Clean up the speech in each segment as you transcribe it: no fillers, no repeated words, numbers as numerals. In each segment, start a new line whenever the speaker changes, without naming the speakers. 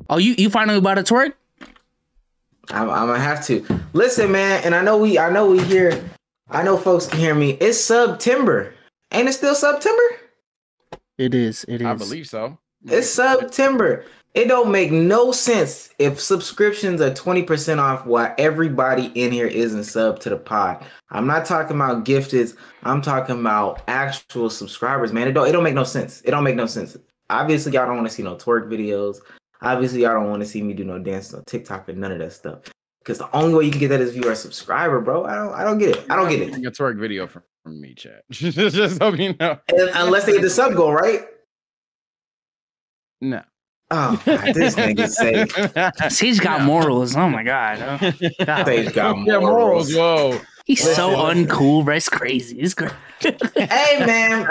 Oh, you finally about to twerk?
I'm gonna have to listen, man. And I know we hear. I know folks can hear me. It's September. Ain't it still September?
It is.
I believe so.
It's September. It don't make no sense if subscriptions are 20% off while everybody in here isn't sub to the pod. I'm not talking about gifted. I'm talking about actual subscribers, man. It don't make no sense. It don't make no sense. Obviously, y'all don't want to see no twerk videos. Obviously, y'all don't want to see me do no dance on TikTok or none of that stuff. Because the only way you can get that is if you are a subscriber, bro. I don't get it. I don't get it.
A twerk video from me, chat. Just so you know.
Unless they get the sub goal, right?
No.
Oh, God, this nigga say.
Sage got morals. Oh my God.
Sage got morals.
Yeah, morals. Whoa.
He's so uncool, bro. It's crazy. It's crazy.
Hey, man.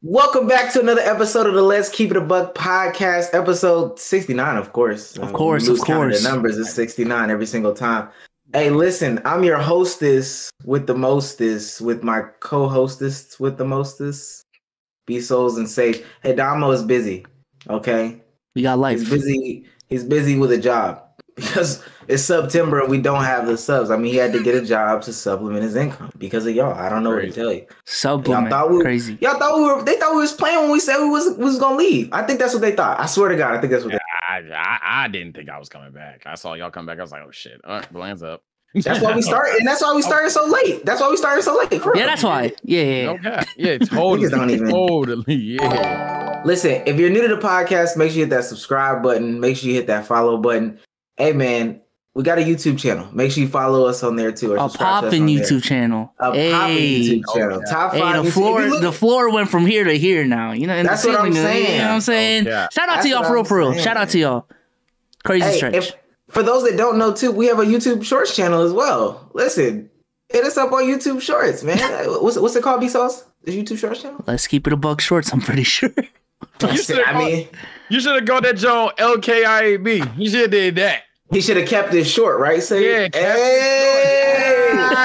Welcome back to another episode of the Let's Keep It a Buck podcast, episode 69, of course.
Of course.
The numbers is 69 every single time. Hey, listen, I'm your hostess with the mostest, with my co-hostess with the mostest, B-Souls and Sage. Hey, Damo is busy, okay?
We got life.
He's busy with a job because it's September and we don't have the subs. I mean, he had to get a job to supplement his income because of y'all. I don't know what to tell you.
Supplement.
Crazy. They thought we was playing when we said we was gonna leave. I think that's what they thought. I swear to God, I think that's what
I didn't think I was coming back. I saw y'all come back. I was like, oh shit. All right, Bland's up.
That's why we started, and that's why we started so late.
Yeah, that's why. Yeah.
Okay. Yeah, totally. Yeah.
Listen, if you're new to the podcast, make sure you hit that subscribe button. Make sure you hit that follow button. Hey, man, we got a YouTube channel. Make sure you follow us on there too.
A popping YouTube channel.
Top 5.
The floor went from here to here now. You know,
that's what I'm saying.
You know what I'm saying?
Yeah.
Shout out to y'all for real. Shout out to y'all. Crazy stretch.
For those that don't know, too, we have a YouTube Shorts channel as well. Listen, hit us up on YouTube Shorts, man. What's it called, B-Sauce? The YouTube Shorts channel?
Let's Keep It a Buck Shorts, I'm pretty sure.
You should have gone that Joe LKIAB. You should have did that.
He should have kept it short, right? So
yeah.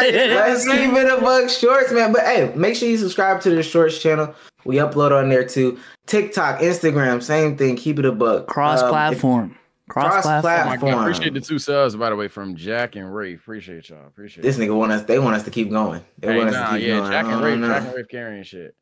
Let's Keep It a Buck Shorts, man. But hey, make sure you subscribe to the Shorts channel. We upload on there too. TikTok, Instagram, same thing. Keep it a buck.
Cross-platform.
Cross-platform.
I appreciate the 2 subs, by the way, from Jack and Ray. Appreciate y'all.
This nigga they want us to keep going. Going.
Jack and Ray carrying shit.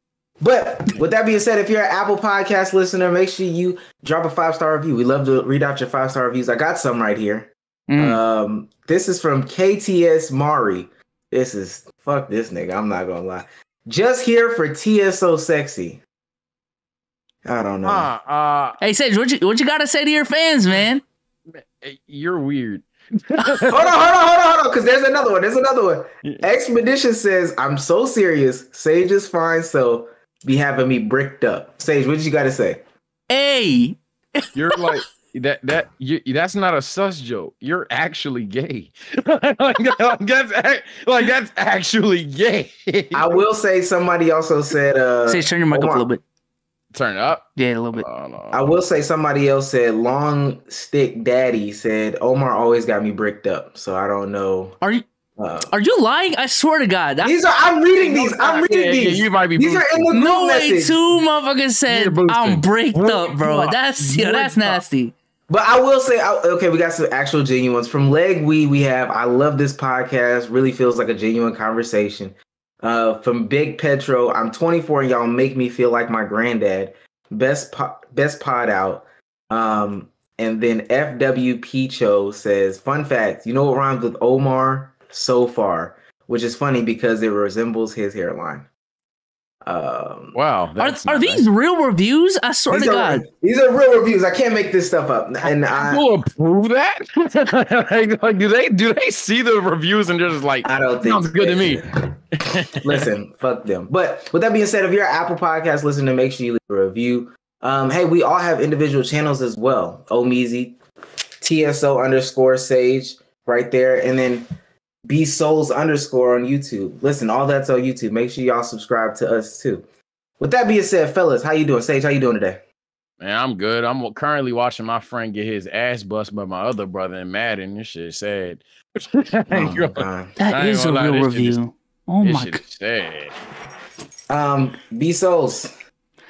But with that being said, if you're an Apple Podcast listener, make sure you drop a 5-star review. We love to read out your 5-star reviews. I got some right here. This is from KTS Mari. Fuck this nigga. I'm not gonna lie. Just here for TSO Sexy. I don't know.
Hey, Sage, what you gotta say to your fans, man?
You're weird.
hold on, because there's another one. Expedition says, I'm so serious. Sage is fine, so be having me bricked up. Sage, what you gotta say?
Hey,
you're like that's not a sus joke. You're actually gay. that's actually gay.
I will say somebody also said
Sage, turn your mic up a little bit.
Turn it up?
Yeah, a little bit.
I will say somebody else said Long Stick Daddy said Omar always got me bricked up. So I don't know.
Are you lying? I swear to God.
I'm reading these.
Yeah, you might be.
These are in the
no way.
message.
2 motherfuckers said I'm bricked up, bro. That's nasty.
But I will say, okay, we got some actual genuine ones from Leg We have. I love this podcast. Really feels like a genuine conversation. From Big Petro, I'm 24 and y'all make me feel like my granddad. Best pod out. And then FW Picho says, fun fact, you know what rhymes with Omar? So far, which is funny because it resembles his hairline.
Wow.
Are these real reviews? I swear to God.
These are real reviews. I can't make this stuff up. And I
will approve that. like, do they see the reviews and they're just like,
I don't think
sounds good to me.
Listen, fuck them. But with that being said, if you're an Apple Podcast listener, make sure you leave a review. Hey, we all have individual channels as well. Omeezy, TSO_Sage right there, and then B-Souls_ on YouTube. Listen, all that's on YouTube. Make sure y'all subscribe to us too. With that being said, fellas, how you doing? Sage, how you doing today?
Man, I'm good. I'm currently watching my friend get his ass bust by my other brother in Madden. This shit sad.
That is a real review. Oh my God.
Sad.
B-Souls,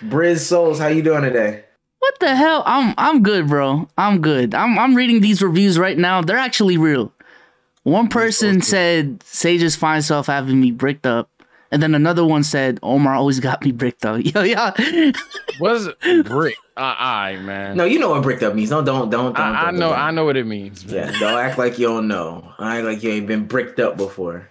Briz Souls, how you doing today?
What what the hell? I'm good, bro. I'm good. I'm reading these reviews right now. They're actually real. One person said Sage is fine self having me bricked up. And then another one said, Omar always got me bricked up. Yo, yeah.
What's brick? Man.
No, you know what bricked up means. Don't.
I know what it means.
Man. Yeah, don't act like you don't know. Act like you ain't been bricked up before.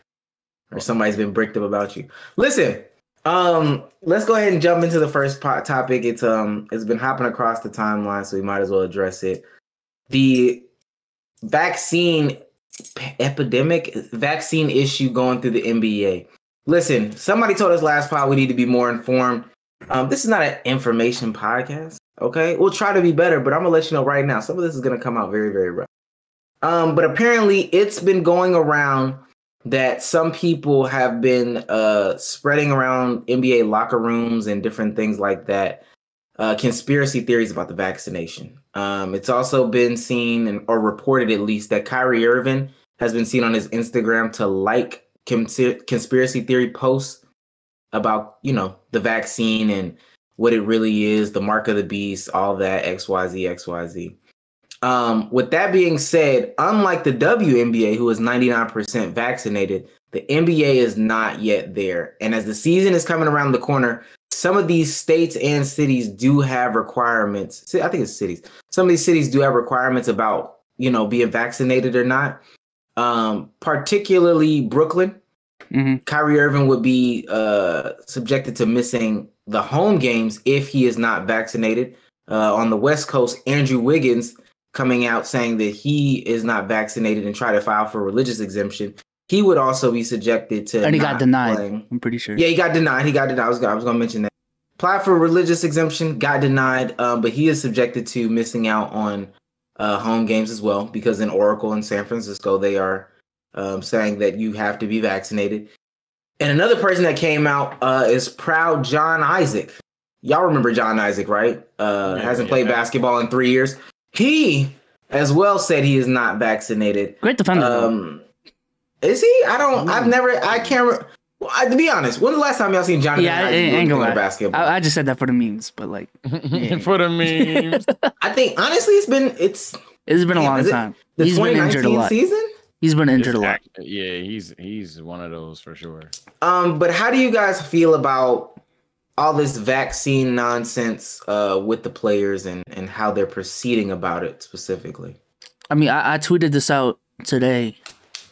Or somebody's been bricked up about you. Listen, let's go ahead and jump into the first topic. It's been hopping across the timeline, so we might as well address it. The vaccine issue going through the NBA. Listen, somebody told us last pod we need to be more informed. This is not an information podcast, okay? We'll try to be better, but I'm going to let you know right now, some of this is going to come out very, very rough. But apparently it's been going around that some people have been spreading around NBA locker rooms and different things like that, conspiracy theories about the vaccination. It's also been seen or reported at least that Kyrie Irving has been seen on his Instagram to like conspiracy theory posts about, the vaccine and what it really is, the mark of the beast, all that, XYZ. With that being said, unlike the WNBA, who is 99% vaccinated, the NBA is not yet there. And as the season is coming around the corner, some of these states and cities do have requirements. I think it's cities. Some of these cities do have requirements about, being vaccinated or not. Particularly Brooklyn. Mm-hmm. Kyrie Irving would be subjected to missing the home games if he is not vaccinated. On the West Coast, Andrew Wiggins coming out saying that he is not vaccinated and try to file for religious exemption. He would also be subjected to.
And he got denied.
Playing.
I'm pretty sure.
Yeah, he got denied. I was going to mention that. Applied for religious exemption, got denied, but he is subjected to missing out on home games as well, because in Oracle in San Francisco, they are saying that you have to be vaccinated. And another person that came out is Proud John Isaac. Y'all remember John Isaac, right? Hasn't played basketball in 3 years. He as well said he is not vaccinated.
Great defender.
Is he? I can't. To be honest, when's the last time y'all seen Johnny Isaac play basketball?
I just said that for the memes, but like
for the memes.
I think honestly, it's been
a long time.
He's been injured a lot. Season?
He's been injured a lot.
Yeah, he's one of those for sure.
But how do you guys feel about all this vaccine nonsense with the players and how they're proceeding about it specifically?
I mean, I tweeted this out today.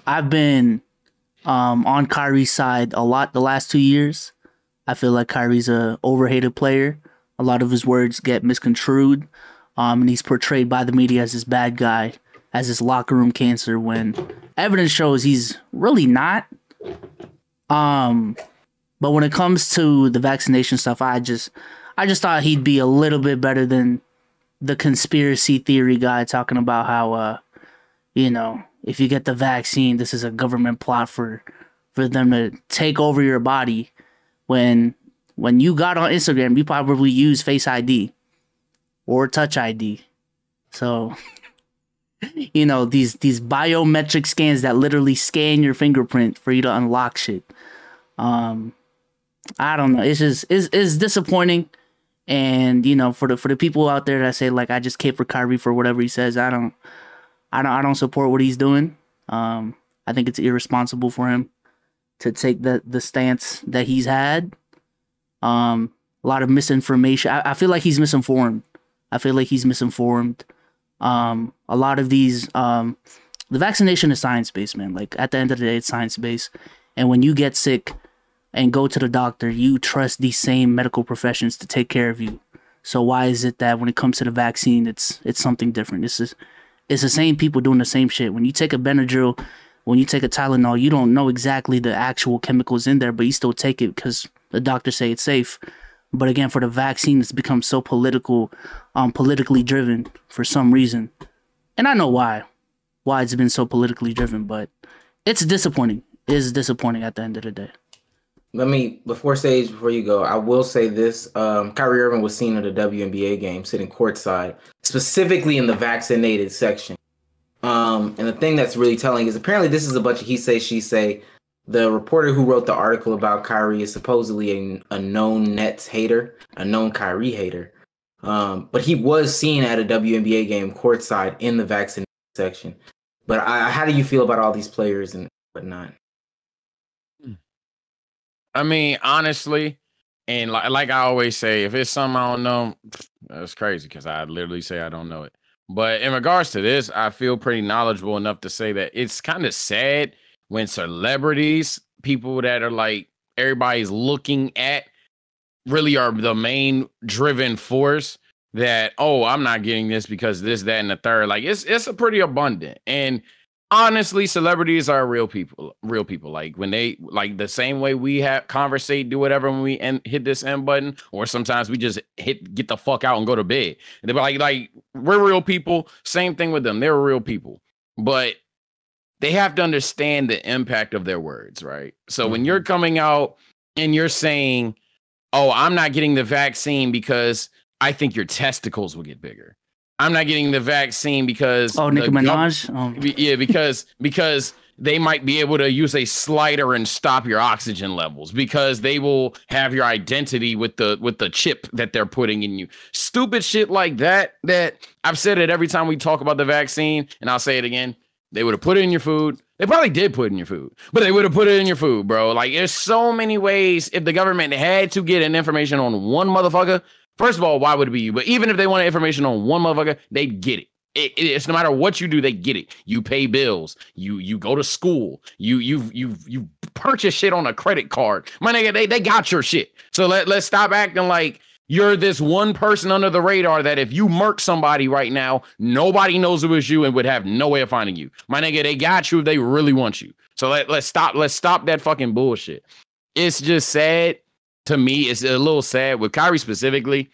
I've been on Kyrie's side a lot the last 2 years. I feel like Kyrie's a overhated player. A lot of his words get misconstrued, and he's portrayed by the media as this bad guy, as this locker room cancer, when evidence shows he's really not. But when it comes to the vaccination stuff, I just thought he'd be a little bit better than the conspiracy theory guy talking about how if you get the vaccine, this is a government plot for them to take over your body. When you got on Instagram, you probably use Face ID or Touch ID. So, these biometric scans that literally scan your fingerprint for you to unlock shit. I don't know. It's disappointing. And, for the people out there that say, like, I just cape for Kyrie for whatever he says, I don't support what he's doing. I think it's irresponsible for him to take the stance that he's had. A lot of misinformation. I feel like he's misinformed. A lot of these, the vaccination is science-based, man. Like, at the end of the day, it's science-based. And when you get sick and go to the doctor, you trust these same medical professions to take care of you. So why is it that when it comes to the vaccine, it's something different? It's the same people doing the same shit. When you take a Benadryl, when you take a Tylenol, you don't know exactly the actual chemicals in there, but you still take it because the doctors say it's safe. But again, for the vaccine, it's become so politically driven for some reason. And I know why it's been so politically driven, but it's disappointing. It's disappointing at the end of the day.
Before you go, I will say this. Kyrie Irving was seen at a WNBA game sitting courtside, specifically in the vaccinated section. And the thing that's really telling is apparently this is a bunch of he say, she say. The reporter who wrote the article about Kyrie is supposedly a known Nets hater, a known Kyrie hater. But he was seen at a WNBA game courtside in the vaccination section. But how do you feel about all these players and whatnot?
I mean, honestly, and like I always say, if it's something I don't know, that's crazy because I literally say I don't know it. But in regards to this, I feel pretty knowledgeable enough to say that it's kind of sad when celebrities, people that are like everybody's looking at, really are the main driving force that, oh, I'm not getting this because this, that, and the third. Like it's a pretty abundant. And honestly, celebrities are real people. Like when they, like the same way we have conversate, do whatever when we hit this end button, or sometimes we just get the fuck out and go to bed. And they're like we're real people. Same thing with them. They're real people, but they have to understand the impact of their words, right? So when you're coming out and you're saying, oh, I'm not getting the vaccine because I think your testicles will get bigger. I'm not getting the vaccine because
Nicki Minaj.
Yeah, because they might be able to use a slider and stop your oxygen levels because they will have your identity with the chip that they're putting in you. Stupid shit like that. That I've said it every time we talk about the vaccine, and I'll say it again. They would have put it in your food. They probably did put it in your food, but they would have put it in your food, bro. Like, there's so many ways. If the government had to get an information on one motherfucker, first of all, why would it be you? But even if they wanted information on one motherfucker, they'd get it. It's no matter what you do, they get it. You pay bills. You go to school. You purchase shit on a credit card. My nigga, they got your shit. So let's stop acting like you're this one person under the radar that if you murk somebody right now, nobody knows it was you and would have no way of finding you. My nigga, they got you if they really want you. So let's stop that fucking bullshit. It's just sad to me. It's a little sad with Kyrie specifically,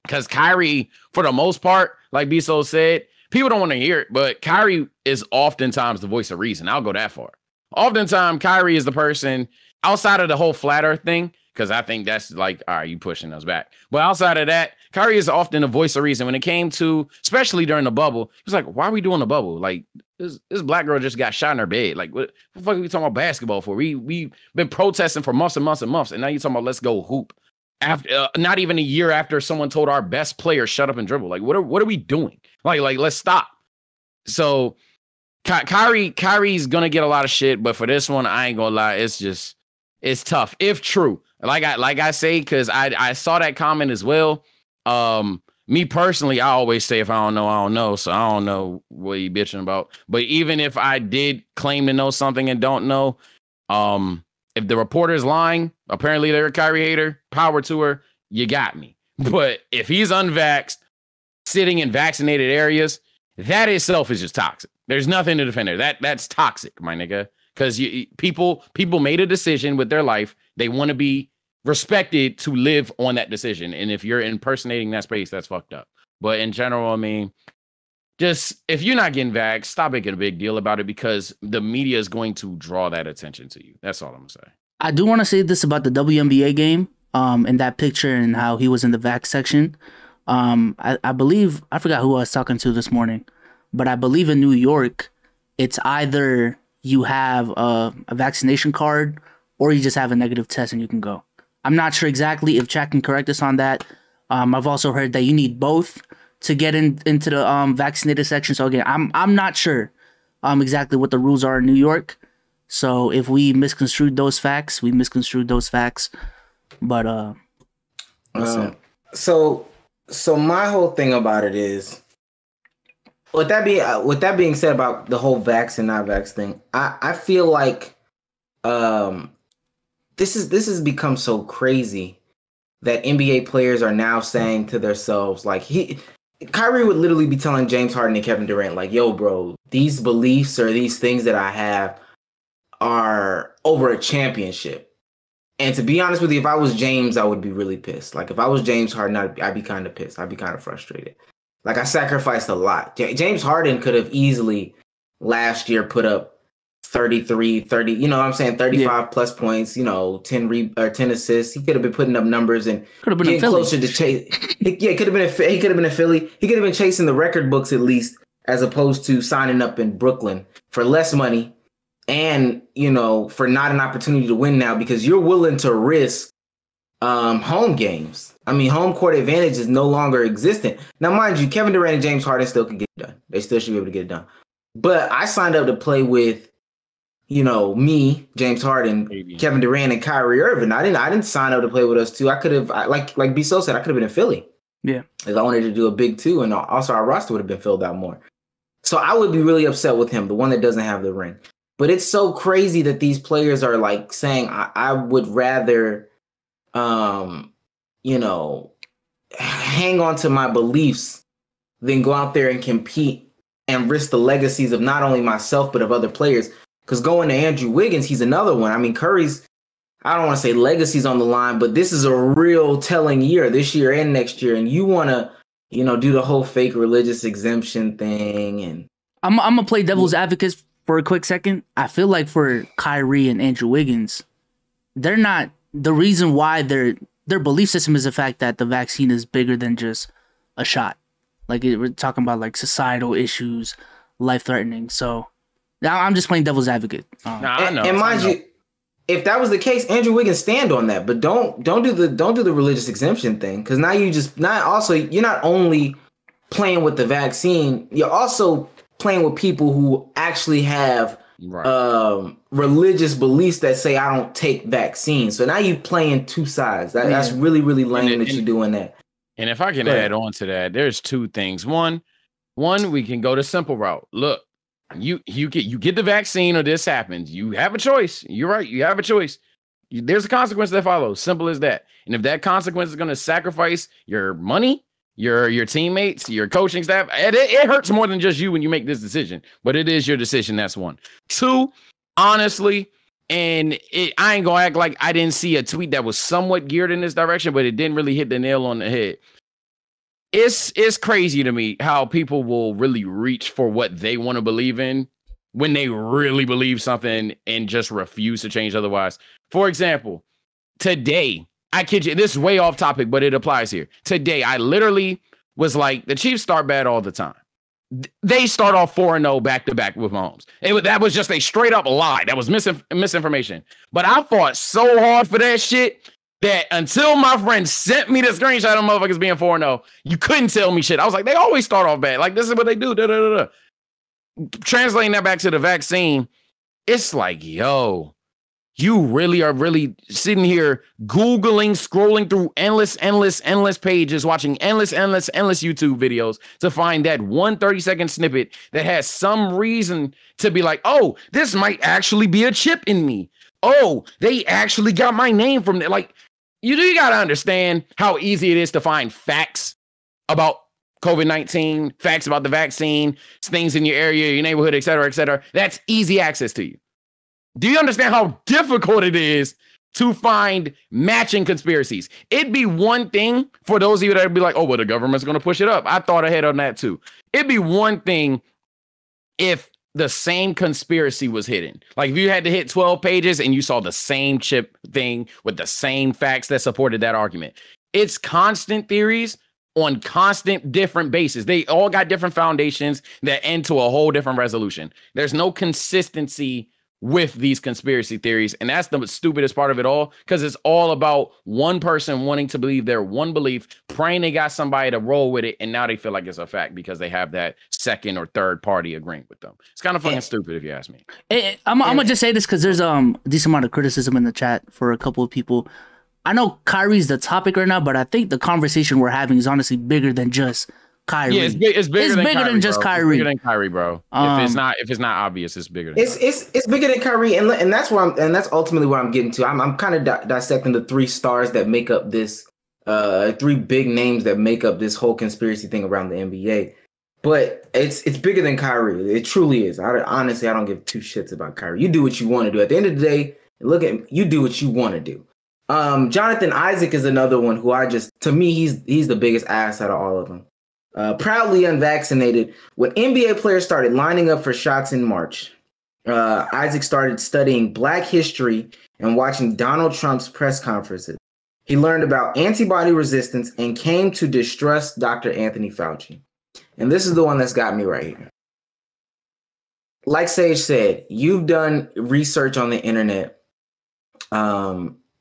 because Kyrie, for the most part, like Biso said, people don't want to hear it, but Kyrie is oftentimes the voice of reason. I'll go that far. Oftentimes, Kyrie is the person outside of the whole flat earth thing, because I think that's like, all right, you pushing us back. But outside of that, Kyrie is often a voice of reason. When it came to, especially during the bubble, he was like, why are we doing the bubble? Like, this black girl just got shot in her bed. Like, what the fuck are we talking about basketball for? We've been protesting for months and months and months, and now you're talking about let's go hoop. After not even a year after someone told our best player shut up and dribble. Like, what are we doing? Like let's stop. So Kyrie's gonna get a lot of shit, but for this one, I ain't gonna lie, it's tough if true. Like I say, because I saw that comment as well. Me personally, I always say if I don't know, I don't know. So I don't know what you bitching about. But even if I did claim to know something and don't know, if the reporter's lying, apparently they're a Kyrie hater, power to her, you got me. But if he's unvaxxed, sitting in vaccinated areas, that itself is just toxic. There's nothing to defend there. That's toxic, my nigga. Because people made a decision with their life. They want to be respected to live on that decision. And if you're impersonating that space, that's fucked up. But in general, I mean, just if you're not getting vaxxed, stop making a big deal about it, because the media is going to draw that attention to you. That's all I'm gonna say.
I do want to say this about the WNBA game, in that picture and how he was in the vax section. I believe, I forgot who I was talking to this morning, but I believe in New York, it's either you have a vaccination card or you just have a negative test and you can go. I'm not sure exactly if Chad can correct us on that. I've also heard that you need both to get into the vaccinated section. So again, I'm not sure exactly what the rules are in New York. So if we misconstrued those facts, we misconstrued those facts. But
so my whole thing about it is, with that being said about the whole vax and not vax thing, I feel like this has become so crazy that NBA players are now saying to themselves, like, Kyrie would literally be telling James Harden and Kevin Durant, like, yo, bro, these beliefs or these things that I have are over a championship. And to be honest with you, if I was James, I would be really pissed. Like, if I was James Harden, I'd be kind of pissed. I'd be kind of frustrated. Like, I sacrificed a lot. James Harden could have easily last year put up 30, you know what I'm saying, 35 plus points, 10 assists. He could have been putting up numbers and getting closer to chase. He could have been a Philly. He could have been chasing the record books at least, as opposed to signing up in Brooklyn for less money and, for not an opportunity to win now, because you're willing to risk home games. I mean, home court advantage is no longer existent. Now, mind you, Kevin Durant and James Harden still can get it done. They still should be able to get it done. But I signed up to play with, me, James Harden, Kevin Durant, and Kyrie Irving. I didn't sign up to play with us two. I could have, like B-So said, I could have been in Philly.
Yeah.
If I wanted to do a big two, and also our roster would have been filled out more. So I would be really upset with him, the one that doesn't have the ring. But it's so crazy that these players are like saying, I would rather, hang on to my beliefs than go out there and compete and risk the legacies of not only myself, but of other players. Because going to Andrew Wiggins, he's another one. I mean, Curry's, I don't want to say legacy's on the line, but this is a real telling year, this year and next year. And you want to, do the whole fake religious exemption thing. And
I'm going to play devil's advocate for a quick second. I feel like for Kyrie and Andrew Wiggins, they're not, the reason why their belief system is the fact that the vaccine is bigger than just a shot. Like we're talking about like societal issues, life-threatening. So now I'm just playing devil's advocate.
I know. And mind you, if that was the case, Andrew Wiggins stand on that, but don't do the religious exemption thing, because now you're not only playing with the vaccine, you're also playing with people who actually have religious beliefs that say I don't take vaccines. So now you're playing two sides. That's really, really lame that you're doing that.
And if I can add on to that, there's two things. One, we can go the simple route. Look, you get the vaccine or this happens. You have a choice. You're right. You have a choice. There's a consequence that follows. Simple as that. And if that consequence is going to sacrifice your money, your teammates, your coaching staff, it hurts more than just you when you make this decision. But it is your decision. That's one. Two, honestly, and I ain't gonna act like I didn't see a tweet that was somewhat geared in this direction, but it didn't really hit the nail on the head. It's crazy to me how people will really reach for what they want to believe in when they really believe something and just refuse to change otherwise. For example, today, I kid you, this is way off topic, but it applies here. Today, I literally was like, the Chiefs start bad all the time. They start off 4-0 back-to-back with Mahomes. That was just a straight-up lie. That was misinformation. But I fought so hard for that shit that until my friend sent me the screenshot of motherfuckers being 4-0, you couldn't tell me shit. I was like, they always start off bad. Like, this is what they do. Translating that back to the vaccine, it's like, yo, you really are sitting here Googling, scrolling through endless pages, watching endless YouTube videos to find that 1 30-second snippet that has some reason to be like, oh, this might actually be a chip in me. Oh, they actually got my name from there. Like, you got to understand how easy it is to find facts about COVID-19, facts about the vaccine, things in your area, your neighborhood, et cetera. That's easy access to you. Do you understand how difficult it is to find matching conspiracies? It'd be one thing for those of you that would be like, oh, well, the government's going to push it up. I thought ahead on that too. It'd be one thing if the same conspiracy was hidden. Like if you had to hit 12 pages and you saw the same chip thing with the same facts that supported that argument. It's constant theories on constant different bases. They all got different foundations that end to a whole different resolution. There's no consistency with these conspiracy theories. And that's the stupidest part of it all, because it's all about one person wanting to believe their one belief, praying they got somebody to roll with it, and now they feel like it's a fact because they have that second or third party agreeing with them. It's kind of fucking stupid if you ask me.
I'm gonna just say this because there's a decent amount of criticism in the chat for a couple of people. I know Kyrie's the topic right now, but I think the conversation we're having is honestly bigger than just Kyrie.
Yeah, it's bigger
than just Kyrie.
It's bigger than Kyrie, bro. If it's not obvious, it's bigger.
It's bigger than Kyrie, and that's that's ultimately where I'm getting to. I'm kind of dissecting the 3 stars that make up this, 3 big names that make up this whole conspiracy thing around the NBA. But it's bigger than Kyrie. It truly is. Honestly, I don't give 2 shits about Kyrie. You do what you want to do. At the end of the day, you do what you want to do. Jonathan Isaac is another one who to me, he's the biggest ass out of all of them. Proudly unvaccinated. When NBA players started lining up for shots in March, Isaac started studying Black history and watching Donald Trump's press conferences. He learned about antibody resistance and came to distrust Dr. Anthony Fauci. And this is the one that's got me right here. Like Sage said, you've done research on the internet.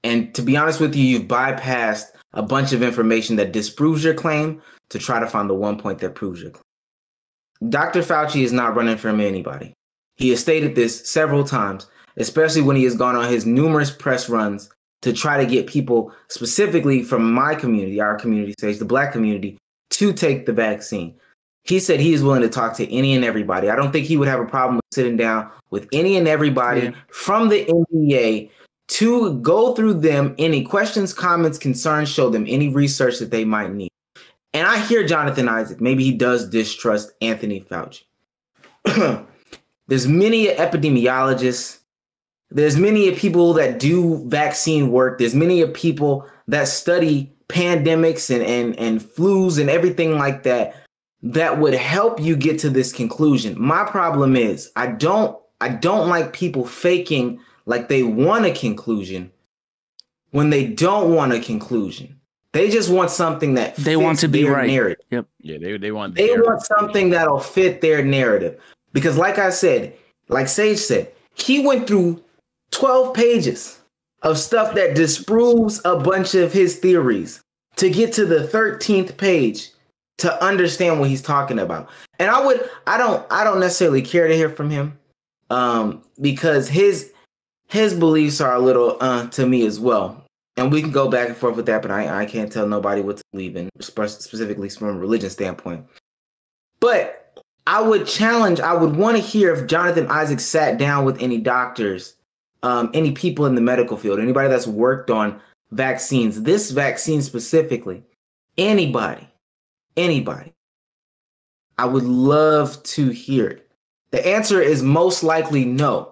And to be honest with you, you've bypassed a bunch of information that disproves your claim to try to find the one point that proves your claim. Dr. Fauci is not running from anybody. He has stated this several times, especially when he has gone on his numerous press runs to try to get people, specifically from my community, our community stage, the Black community, to take the vaccine. He said he is willing to talk to any and everybody. I don't think he would have a problem with sitting down with any and everybody from the NBA to go through them, any questions, comments, concerns, show them any research that they might need. And I hear Jonathan Isaac. Maybe he does distrust Anthony Fauci. There's many epidemiologists. There's many people that do vaccine work. There's many people that study pandemics and flus and everything like that would help you get to this conclusion. My problem is I don't like people faking like they want a conclusion when they don't want a conclusion. They just want something that fits
they want to be
their
right.
narrative.
Yep.
Yeah, they want
something that'll fit their narrative. Because like I said, like Sage said, he went through 12 pages of stuff that disproves a bunch of his theories to get to the 13th page to understand what he's talking about. And I don't necessarily care to hear from him because his beliefs are a little to me as well. And we can go back and forth with that, but I can't tell nobody what to believe in, specifically from a religion standpoint. But I would want to hear if Jonathan Isaac sat down with any doctors, any people in the medical field, anybody that's worked on vaccines, this vaccine specifically, anybody. I would love to hear it. The answer is most likely no.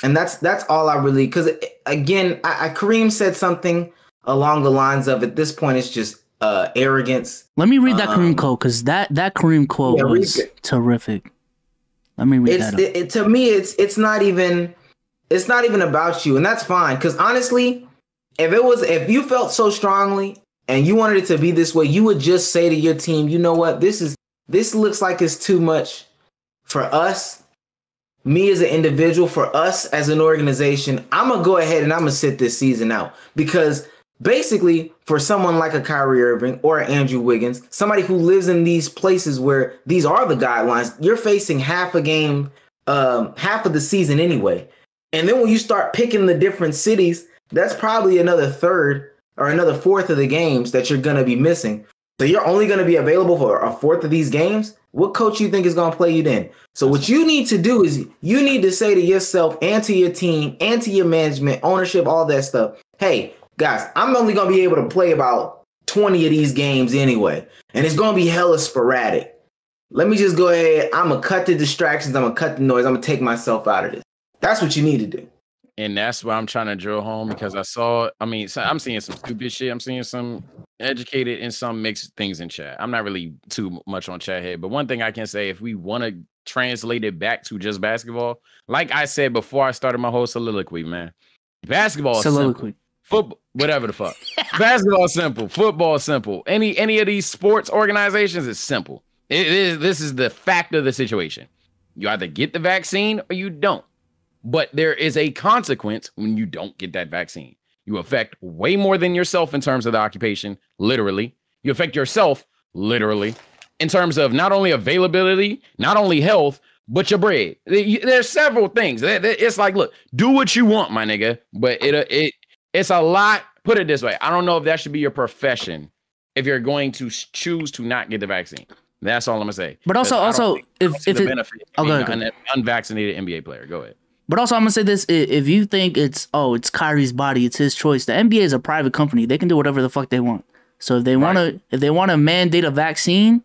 And that's all I really, because again, Kareem said something along the lines of, at this point, it's just arrogance.
Let me read that Kareem quote, because that Kareem quote was terrific. Let me read that.
To me, it's not even about you, and that's fine. Because honestly, if you felt so strongly and you wanted it to be this way, you would just say to your team, you know what, this looks like it's too much for us. Me as an individual, for us as an organization, I'm going to go ahead and I'm going to sit this season out. Because basically, for someone like a Kyrie Irving or Andrew Wiggins, somebody who lives in these places where these are the guidelines, you're facing half a game, half of the season anyway. And then when you start picking the different cities, that's probably another third or another fourth of the games that you're going to be missing. So you're only going to be available for a fourth of these games? What coach you think is going to play you then? So what you need to do is you need to say to yourself and to your team and to your management, ownership, all that stuff, hey, guys, I'm only going to be able to play about 20 of these games anyway. And it's going to be hella sporadic. Let me just go ahead. I'm going to cut the distractions. I'm going to cut the noise. I'm going to take myself out of this. That's what you need to do.
And that's what I'm trying to drill home, because I'm seeing some stupid shit. I'm seeing some educated and some mixed things in chat. I'm not really too much on chat here, but one thing I can say, if we want to translate it back to just basketball, like I said before I started my whole soliloquy, man, basketball is simple. Football, whatever the fuck. Basketball is simple. Football is simple. Any of these sports organizations is simple. This is the fact of the situation. You either get the vaccine or you don't. But there is a consequence when you don't get that vaccine. You affect way more than yourself in terms of the occupation, literally. You affect yourself, literally, in terms of not only availability, not only health, but your bread. There's several things. It's like, look, do what you want, my nigga. But it's a lot. Put it this way. I don't know if that should be your profession if you're going to choose to not get the vaccine. That's all I'm going to say. But also, if the benefit of being an unvaccinated NBA player. Go ahead.
But also, I'm gonna say this: if you think it's Kyrie's body, it's his choice. The NBA is a private company; they can do whatever the fuck they want. So if they wanna mandate a vaccine,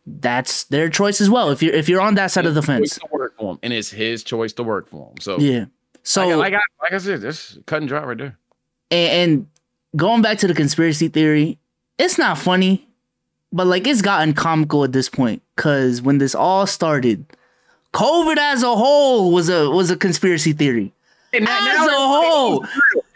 that's their choice as well. If you're on that side of the fence,
to work for him, and it's his choice to work for him. So
yeah. So
like I said, that's cut and dry right there.
And going back to the conspiracy theory, it's not funny, but like it's gotten comical at this point, because when this all started, COVID as a whole was a conspiracy theory. Now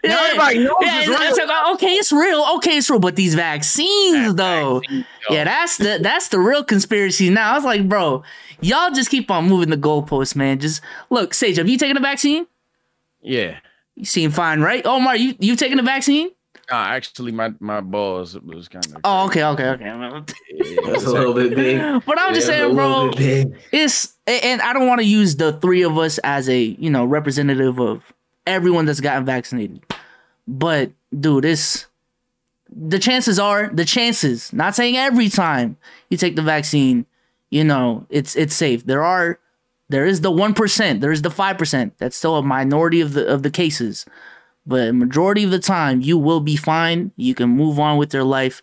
everybody knows it's real. Okay, it's real. But these vaccines, though, that's the real conspiracy. Now I was like, bro, y'all just keep on moving the goalposts, man. Just look, Sage, have you taken a vaccine?
Yeah.
You seem fine, right? Oh, Mark, you taking the vaccine?
Actually, my balls was kind of.
Oh, okay.
That's a little bit big.
But I'm just saying, bro, it's, and I don't want to use the three of us as a, representative of everyone that's gotten vaccinated. But dude, the chances, not saying every time you take the vaccine, it's safe. There is the 1%, there is the 5%. That's still a minority of the cases. But majority of the time, you will be fine. You can move on with your life,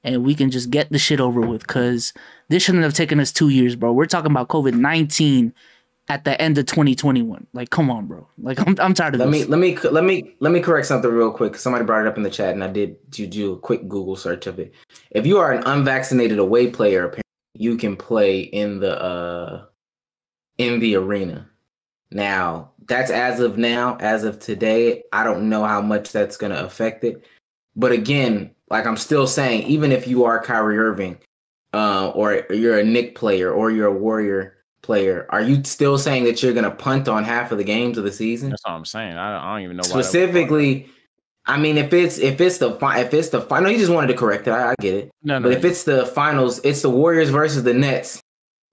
and we can just get the shit over with. Because this shouldn't have taken us 2 years, bro. We're talking about COVID-19 at the end of 2021. Like, come on, bro. Like, I'm tired of this.
Let me correct something real quick. Somebody brought it up in the chat, and I did do a quick Google search of it. If you are an unvaccinated away player, apparently you can play in the arena. Now, that's as of today. I don't know how much that's going to affect it. But again, like I'm still saying, even if you are Kyrie Irving, or you're a Knicks player, or you're a Warrior player, are you still saying that you're going to punt on half of the games of the season?
That's what I'm saying. I don't even know why.
Specifically, I mean, if it's the final, you just wanted to correct it. I get it. No, if it's the finals, it's the Warriors versus the Nets.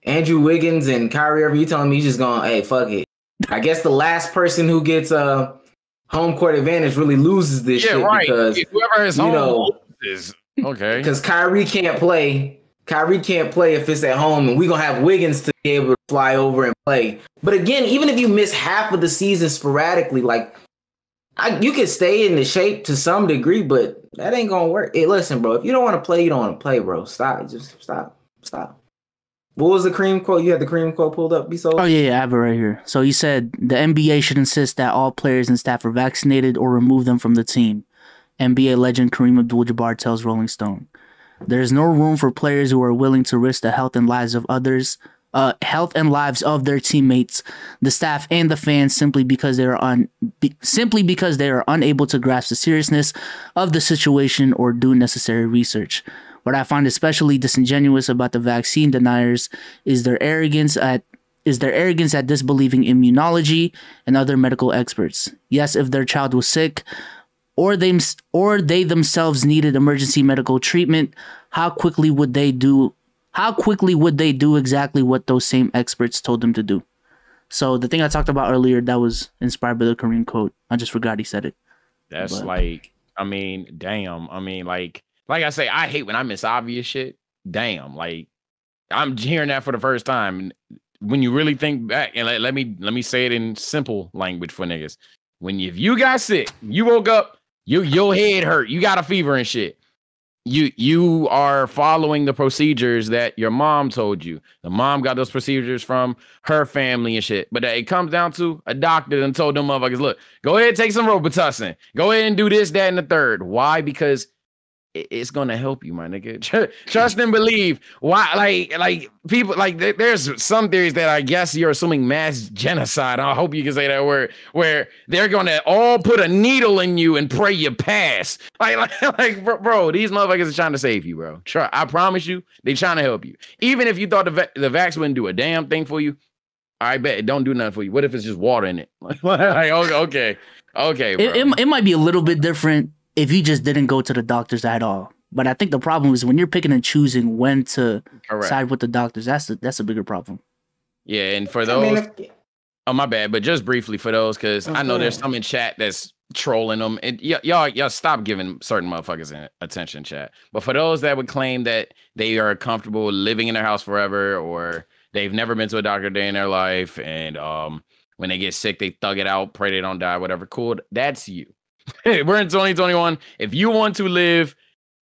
Andrew Wiggins and Kyrie Irving, you telling me you just going, hey, fuck it. I guess the last person who gets home court advantage really loses this shit, right? Because
whoever is home is okay.
Because Kyrie can't play. Kyrie can't play if it's at home, and we're gonna have Wiggins to be able to fly over and play. But again, even if you miss half of the season sporadically, like you can stay in the shape to some degree, but that ain't gonna work. Hey, listen, bro, if you don't want to play, you don't want to play, bro. Stop. Just stop. What was the cream quote? You had the cream quote pulled up, B-Soul?
Oh, yeah, I have it right here. So he said, the NBA should insist that all players and staff are vaccinated or remove them from the team. NBA legend Kareem Abdul-Jabbar tells Rolling Stone. There is no room for players who are willing to risk the health and lives of others, health and lives of their teammates, the staff, and the fans simply because they are unable to grasp the seriousness of the situation or do necessary research. What I find especially disingenuous about the vaccine deniers is their arrogance at disbelieving immunology and other medical experts. Yes, if their child was sick or they themselves needed emergency medical treatment, how quickly would they do exactly what those same experts told them to do? So the thing I talked about earlier, that was inspired by the Kareem quote. I just forgot he said it.
That's damn. Like I say, I hate when I miss obvious shit. Damn, like I'm hearing that for the first time. When you really think back, and let me say it in simple language for niggas. If you got sick, you woke up, your head hurt, you got a fever and shit. You are following the procedures that your mom told you. The mom got those procedures from her family and shit. But it comes down to a doctor and told them motherfuckers, look, go ahead and take some Robitussin. Go ahead and do this, that, and the third. Why? Because it's gonna help you, my nigga. Trust and believe. Why? Like people like there's some theories that I guess you're assuming mass genocide. I hope you can say that word, where they're gonna all put a needle in you and pray you pass. Like bro, these motherfuckers are trying to save you, bro. I promise you, they trying to help you. Even if you thought the vax wouldn't do a damn thing for you, I bet it don't do nothing for you. What if it's just water in it? Like okay, bro.
It might be a little bit different if you just didn't go to the doctors at all. But I think the problem is when you're picking and choosing when to side with the doctors, that's a bigger problem.
Yeah, and for those, oh my bad, but just briefly for those, because I know there's some in chat that's trolling them, and y'all stop giving certain motherfuckers attention, chat. But for those that would claim that they are comfortable living in their house forever, or they've never been to a doctor day in their life, and when they get sick, they thug it out, pray they don't die, whatever. Cool, that's you. We're in 2021. If you want to live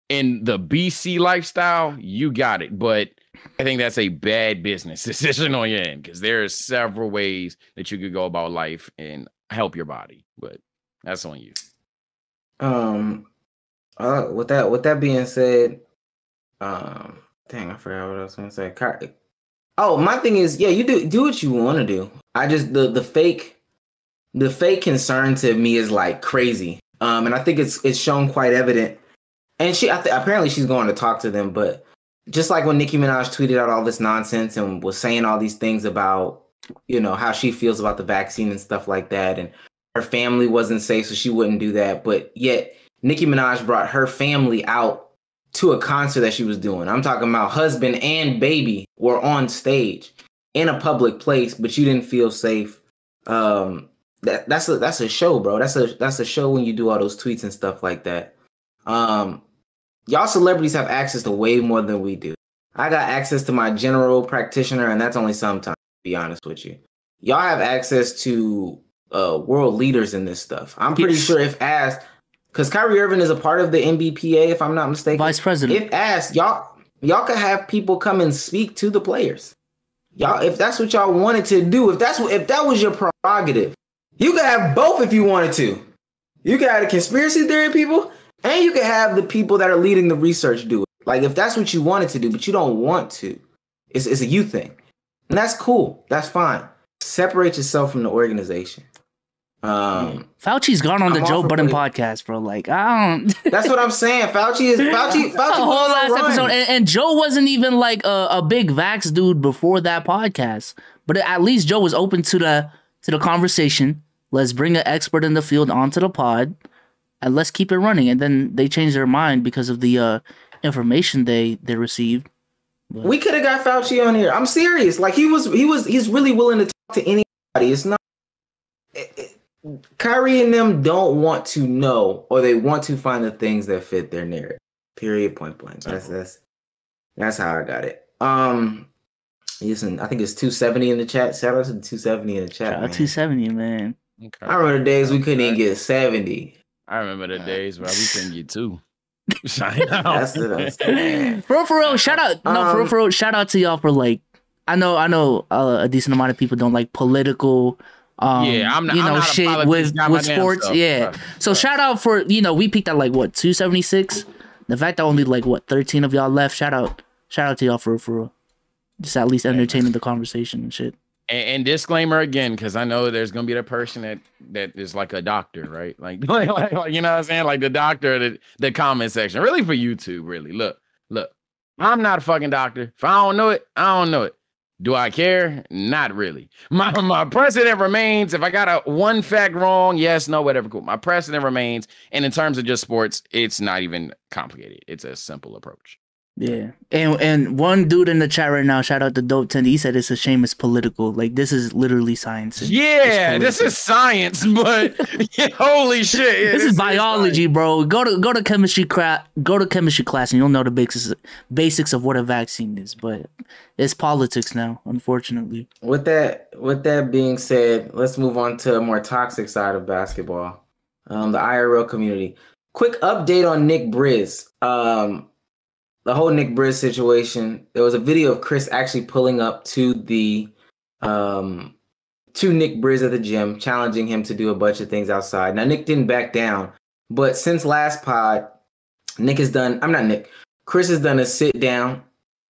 in the BC lifestyle, you got it. But I think that's a bad business decision on your end, because there are several ways that you could go about life and help your body. But that's on you.
With that being said, dang, I forgot what I was gonna say. Oh, my thing is, yeah, you do what you want to do. I just the fake concern to me is like crazy. And I think it's shown quite evident. And apparently she's going to talk to them, but just like when Nicki Minaj tweeted out all this nonsense and was saying all these things about, how she feels about the vaccine and stuff like that. And her family wasn't safe, so she wouldn't do that. But yet Nicki Minaj brought her family out to a concert that she was doing. I'm talking about husband and baby were on stage in a public place, but you didn't feel safe. That's a show, bro. That's a show when you do all those tweets and stuff like that. Y'all celebrities have access to way more than we do. I got access to my general practitioner, and that's only sometimes, to be honest with you. Y'all have access to world leaders in this stuff. I'm pretty sure if asked, because Kyrie Irving is a part of the NBPA, if I'm not mistaken.
Vice president.
If asked, y'all could have people come and speak to the players. Y'all, if that's what y'all wanted to do, if that was your prerogative, you could have both if you wanted to. You could have the conspiracy theory people, and you could have the people that are leading the research do it. Like, if that's what you wanted to do, but you don't want to, it's a you thing. And that's cool. That's fine. Separate yourself from the organization.
Fauci's gone on the Joe Budden podcast, bro. Like, I don't.
That's what I'm saying. Fauci a
whole last episode, and Joe wasn't even like a big vax dude before that podcast. But at least Joe was open to the conversation. Let's bring an expert in the field onto the pod, and let's keep it running. And then they changed their mind because of the information they received. But
we could have got Fauci on here. I'm serious. Like he's really willing to talk to anybody. It's not. Kyrie and them don't want to know, or they want to find the things that fit their narrative. Period. Point blank. That's how I got it. Listen, I think it's 270 in the chat. Shout out to the 270 in the chat.
Shout out 270, man.
Okay.
I remember the days we couldn't even get 70.
I remember the days where we couldn't get 2. That's
for real, shout out. No, for real, shout out to y'all for like. I know. A decent amount of people don't like political.
I'm not
shit with sports. Yeah. So shout out for, we peaked at like what, 276. The fact that only like what 13 of y'all left. Shout out to y'all for just at least entertaining the conversation and shit.
And disclaimer again, because I know there's gonna be the person that is like a doctor, right? Like you know what I'm saying? Like the doctor, the comment section. Really for YouTube, really. Look. I'm not a fucking doctor. If I don't know it, I don't know it. Do I care? Not really. My precedent remains. If I got one fact wrong, yes, no, whatever, cool. My precedent remains. And in terms of just sports, it's not even complicated. It's a simple approach.
Yeah. And one dude in the chat right now, shout out to Dope 10, he said it's a shame it's political. Like, this is literally science.
Yeah, this is science, but holy shit. Yeah,
this is biology, bro. Go to chemistry class and you'll know the basics of what a vaccine is, but it's politics now, unfortunately.
With that being said, let's move on to a more toxic side of basketball. The IRL community. Quick update on Nick Briz. The whole Nick Briz situation. There was a video of Chris actually pulling up to the to Nick Briz at the gym, challenging him to do a bunch of things outside. Now Nick didn't back down, but since last pod, Chris has done a sit down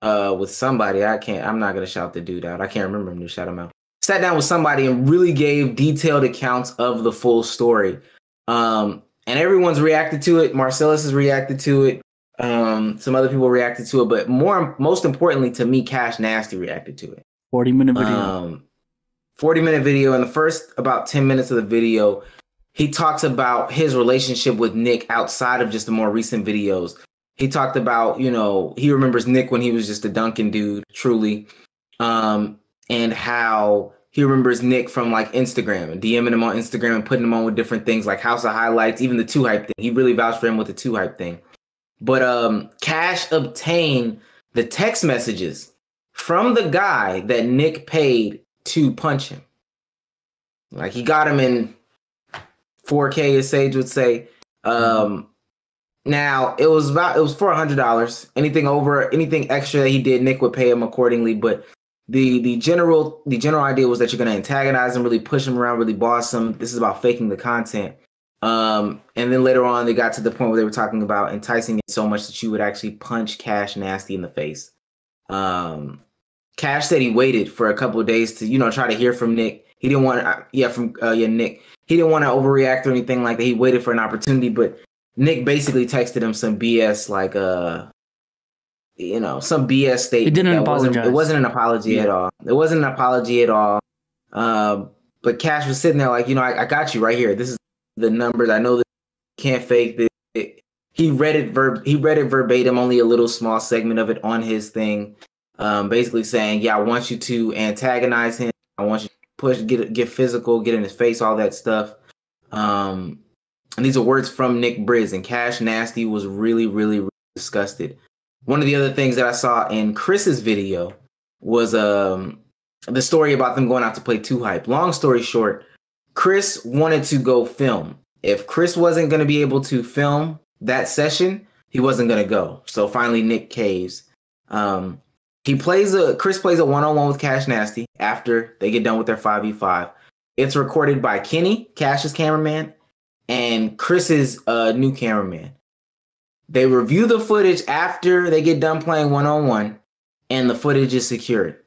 with somebody. I'm not gonna shout the dude out. I can't remember him to shout him out. Sat down with somebody and really gave detailed accounts of the full story. And everyone's reacted to it. Marcellus has reacted to it. Some other people reacted to it, but most importantly to me, Cash Nasty reacted to it.
40-minute video.
40-minute video. In the first about 10 minutes of the video, he talks about his relationship with Nick outside of just the more recent videos. He talked about, he remembers Nick when he was just a Duncan dude, truly. And how he remembers Nick from like Instagram and DMing him on Instagram and putting him on with different things like House of Highlights, even the 2Hype thing. He really vouched for him with the 2Hype thing. But Cash obtained the text messages from the guy that Nick paid to punch him. Like he got him in 4K, as Sage would say. Now it was for $100. Anything extra that he did, Nick would pay him accordingly. But the general idea was that you're going to antagonize him, really push him around, really boss him. This is about faking the content. And then later on, they got to the point where they were talking about enticing it so much that you would actually punch Cash Nasty in the face. Cash said he waited for a couple of days to, try to hear from Nick. He didn't want Nick. He didn't want to overreact or anything like that. He waited for an opportunity, but Nick basically texted him some BS, like some BS statement.
He didn't apologize.
It wasn't an apology at all. It wasn't an apology at all. But Cash was sitting there like, I got you right here. This is the numbers. I know that you can't fake this. He read it verbatim, only a little small segment of it on his thing, basically saying, yeah, I want you to antagonize him. I want you to push, get physical, get in his face, all that stuff. And these are words from Nick Briz, and Cash Nasty was really, really, really disgusted. One of the other things that I saw in Chris's video was the story about them going out to play 2 Hype. Long story short, Chris wanted to go film. If Chris wasn't going to be able to film that session, he wasn't going to go. So finally, Nick caves. Chris plays a 1-on-1 with Cash Nasty after they get done with their 5v5. It's recorded by Kenny, Cash's cameraman, and Chris's new cameraman. They review the footage after they get done playing 1-on-1, and the footage is secured.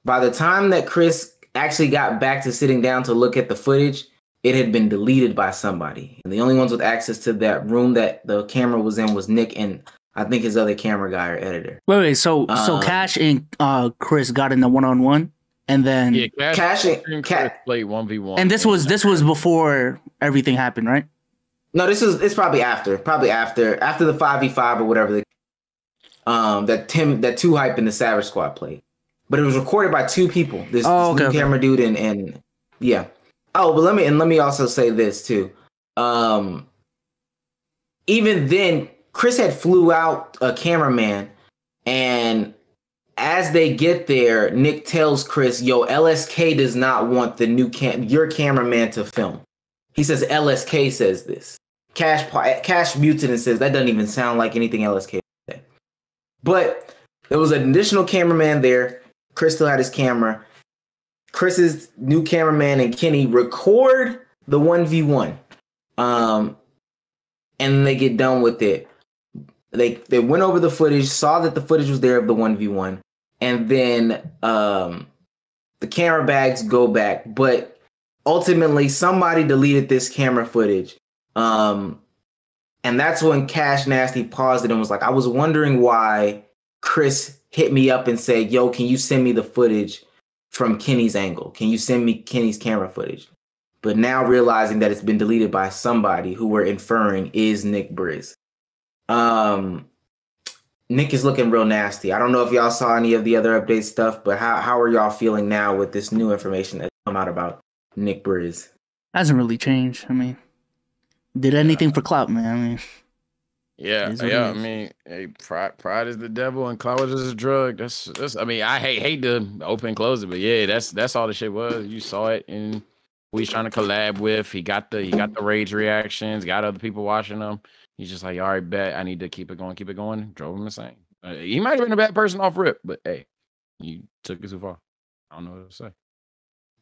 By the time that Chris actually got back to sitting down to look at the footage, it had been deleted by somebody. And the only ones with access to that room that the camera was in was Nick and I think his other camera guy or editor.
Wait. So Cash and Chris got in the 1-on-1, and then
Cash and Chris played 1v1.
And this was before everything happened, right?
No, it's probably after the 5v5 or whatever that 2 Hype and the Savage Squad played. But it was recorded by 2 people. This new camera dude and yeah. Oh, but let me also say this too. Even then, Chris had flew out a cameraman, and as they get there, Nick tells Chris, "Yo, LSK does not want the new your cameraman to film." He says LSK says this. Cash mutes it and says that doesn't even sound like anything LSK said. But there was an additional cameraman there. Chris still had his camera. Chris's new cameraman and Kenny record the 1v1. And they get done with it. They went over the footage, saw that the footage was there of the 1v1, and then the camera bags go back. But ultimately, somebody deleted this camera footage. And that's when Cash Nasty paused it and was like, I was wondering why Chris hit me up and said, yo, can you send me the footage from Kenny's angle? Can you send me Kenny's camera footage? But now realizing that it's been deleted by somebody who we're inferring is Nick Briz. Nick is looking real nasty. I don't know if y'all saw any of the other update stuff, but how are y'all feeling now with this new information that's come out about Nick Briz?
Hasn't really changed. I mean, did anything for clout, man. I mean,
yeah. I mean, hey, pride is the devil and clout is a drug. That's. I mean, I hate to open and close it, but yeah, that's all the shit was. You saw it in who he's trying to collab with. He got the rage reactions. Got other people watching him. He's just like, all right, bet I need to keep it going. Drove him insane. He might have been a bad person off rip, but hey, you took it too far. I don't know what to say.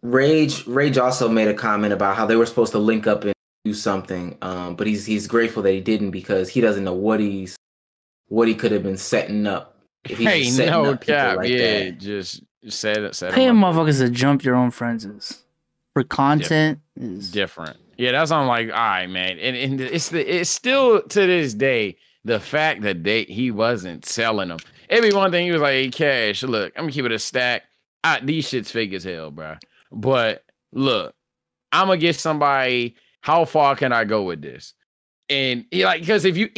Rage also made a comment about how they were supposed to link up and do something, but he's grateful that he didn't because he doesn't know what he could have been setting up. If
hey, no cap, like yeah, that. just set
paying motherfuckers to jump your own friends is for content is
different. Yeah, that's what I'm like. All right, man, and it's still to this day the fact that he wasn't selling them. It'd be one thing he was like, hey, Cash, look, I'm gonna keep it a stack. These shit's fake as hell, bro. But look, I'm gonna get somebody. How far can I go with this? And he like, because if you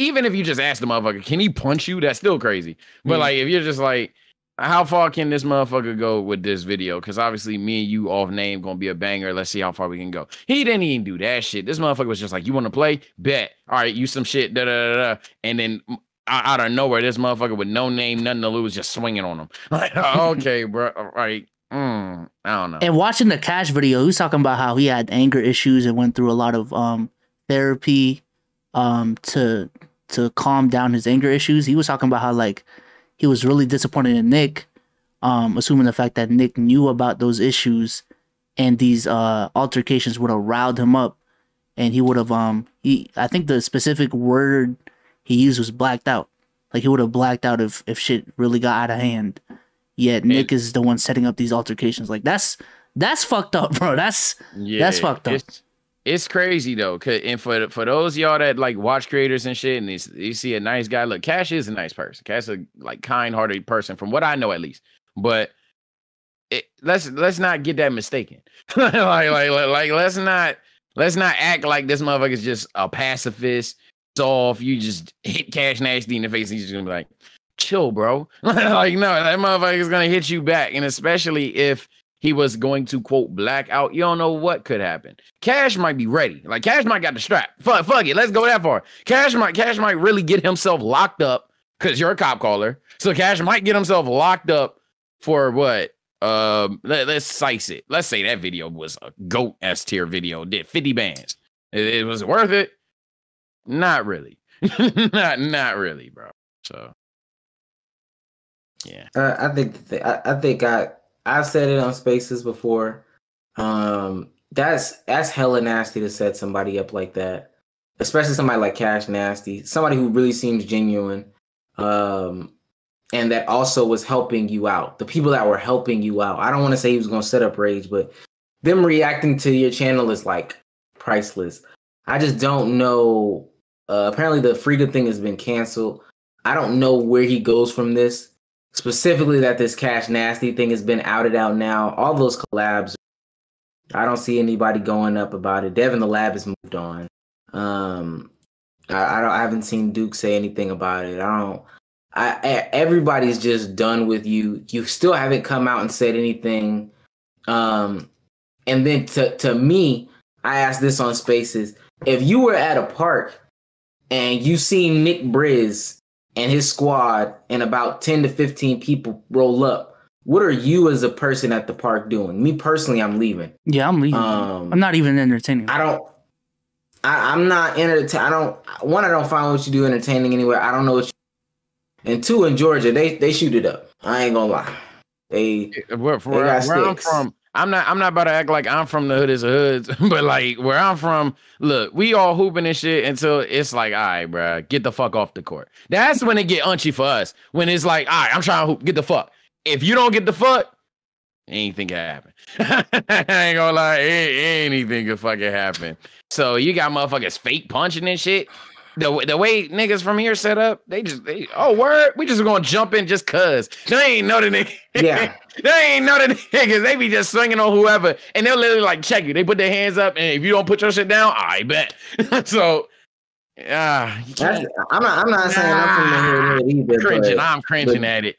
just ask the motherfucker, can he punch you? That's still crazy. But like, if you're just like, how far can this motherfucker go with this video? Because obviously, me and you off name gonna be a banger. Let's see how far we can go. He didn't even do that shit. This motherfucker was just like, you want to play? Bet. All right, you some shit. Da da da da. And then out of nowhere, this motherfucker with no name, nothing to lose, just swinging on him. Like, okay, bro. All right. I don't know.
And watching the Cash video, he was talking about how he had anger issues and went through a lot of therapy to calm down his anger issues. He was talking about how like he was really disappointed in Nick, assuming the fact that Nick knew about those issues and these altercations would have riled him up, and he would have I think the specific word he used was blacked out. Like he would have blacked out if shit really got out of hand. Yet Nick is the one setting up these altercations. Like that's fucked up, bro. That's fucked up.
It's crazy though, and for those of y'all that like watch creators and shit, and you see a nice guy. Look, Cash is a nice person. Cash is a like kind-hearted person, from what I know at least. But let's not get that mistaken. like let's not act like this motherfucker is just a pacifist. Soft. You just hit Cash Nasty in the face, and he's just gonna be like, chill, bro. Like, no, that motherfucker is gonna hit you back, and especially if he was going to quote black out, you don't know what could happen. Cash might be ready. Like, Cash might got the strap. Fuck it. Let's go that far. Cash might really get himself locked up because you're a cop caller. So Cash might get himself locked up for what? Let's size it. Let's say that video was a GOAT S tier video. Did 50 bands. It was worth it. Not really. not really, bro. So yeah.
I think I've said it on Spaces before. That's hella nasty to set somebody up like that, especially somebody like Cash Nasty, somebody who really seems genuine, and that also was helping you out. The people that were helping you out. I don't want to say he was going to set up rage, but them reacting to your channel is like priceless. I just don't know. Apparently, the Frida thing has been canceled. I don't know where he goes from this. Specifically, that this Cash Nasty thing has been outed out now. All those collabs, I don't see anybody going up about it. Devin the Lab has moved on. I haven't seen Duke say anything about it. Everybody's just done with you. You still haven't come out and said anything. And then to me, I asked this on Spaces. If you were at a park and you seen Nick Briz and his squad and about 10 to 15 people roll up, what are you as a person at the park doing? Me personally, I'm leaving.
Yeah, I'm leaving. I'm not even entertaining.
I'm not entertaining. I don't find what you do entertaining anywhere. I don't know what you. And two, in Georgia, they shoot it up. I ain't gonna lie.
Where I'm from, I'm not about to act like I'm from the hood as a hood, but like where I'm from, look, we all hooping and shit until it's like, all right, bro, get the fuck off the court. That's when it get unchy for us. When it's like, all right, I'm trying to hoop, get the fuck. If you don't get the fuck, anything can happen. I ain't gonna lie, anything could fucking happen. So you got motherfuckers fake punching and shit. The way niggas from here set up, they word, we just gonna jump in just cause. They ain't know the niggas.
Yeah.
They ain't know the niggas. They be just swinging on whoever, and they'll literally like check you. They put their hands up, and if you don't put your shit down, I bet. So, I'm
not saying I'm from the hood either.
I'm cringing at it.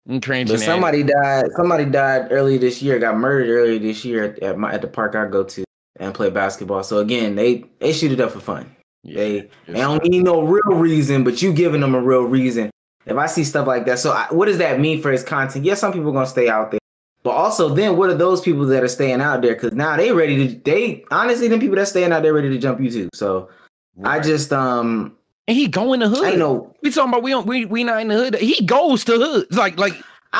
I'm cringing. But
somebody died. Somebody died earlier this year. Got murdered earlier this year at the park I go to and play basketball. So again, they shoot it up for fun. Yeah, they don't need no real reason, but you giving them a real reason. If I see stuff like that, so what does that mean for his content? Yes, some people are gonna stay out there, but also then what are those people that are staying out there? Because now they ready to. They honestly, them people that staying out there ready to jump you too. So right. I just
and he go in the hood.
I know
we talking about we not in the hood. He goes to hoods like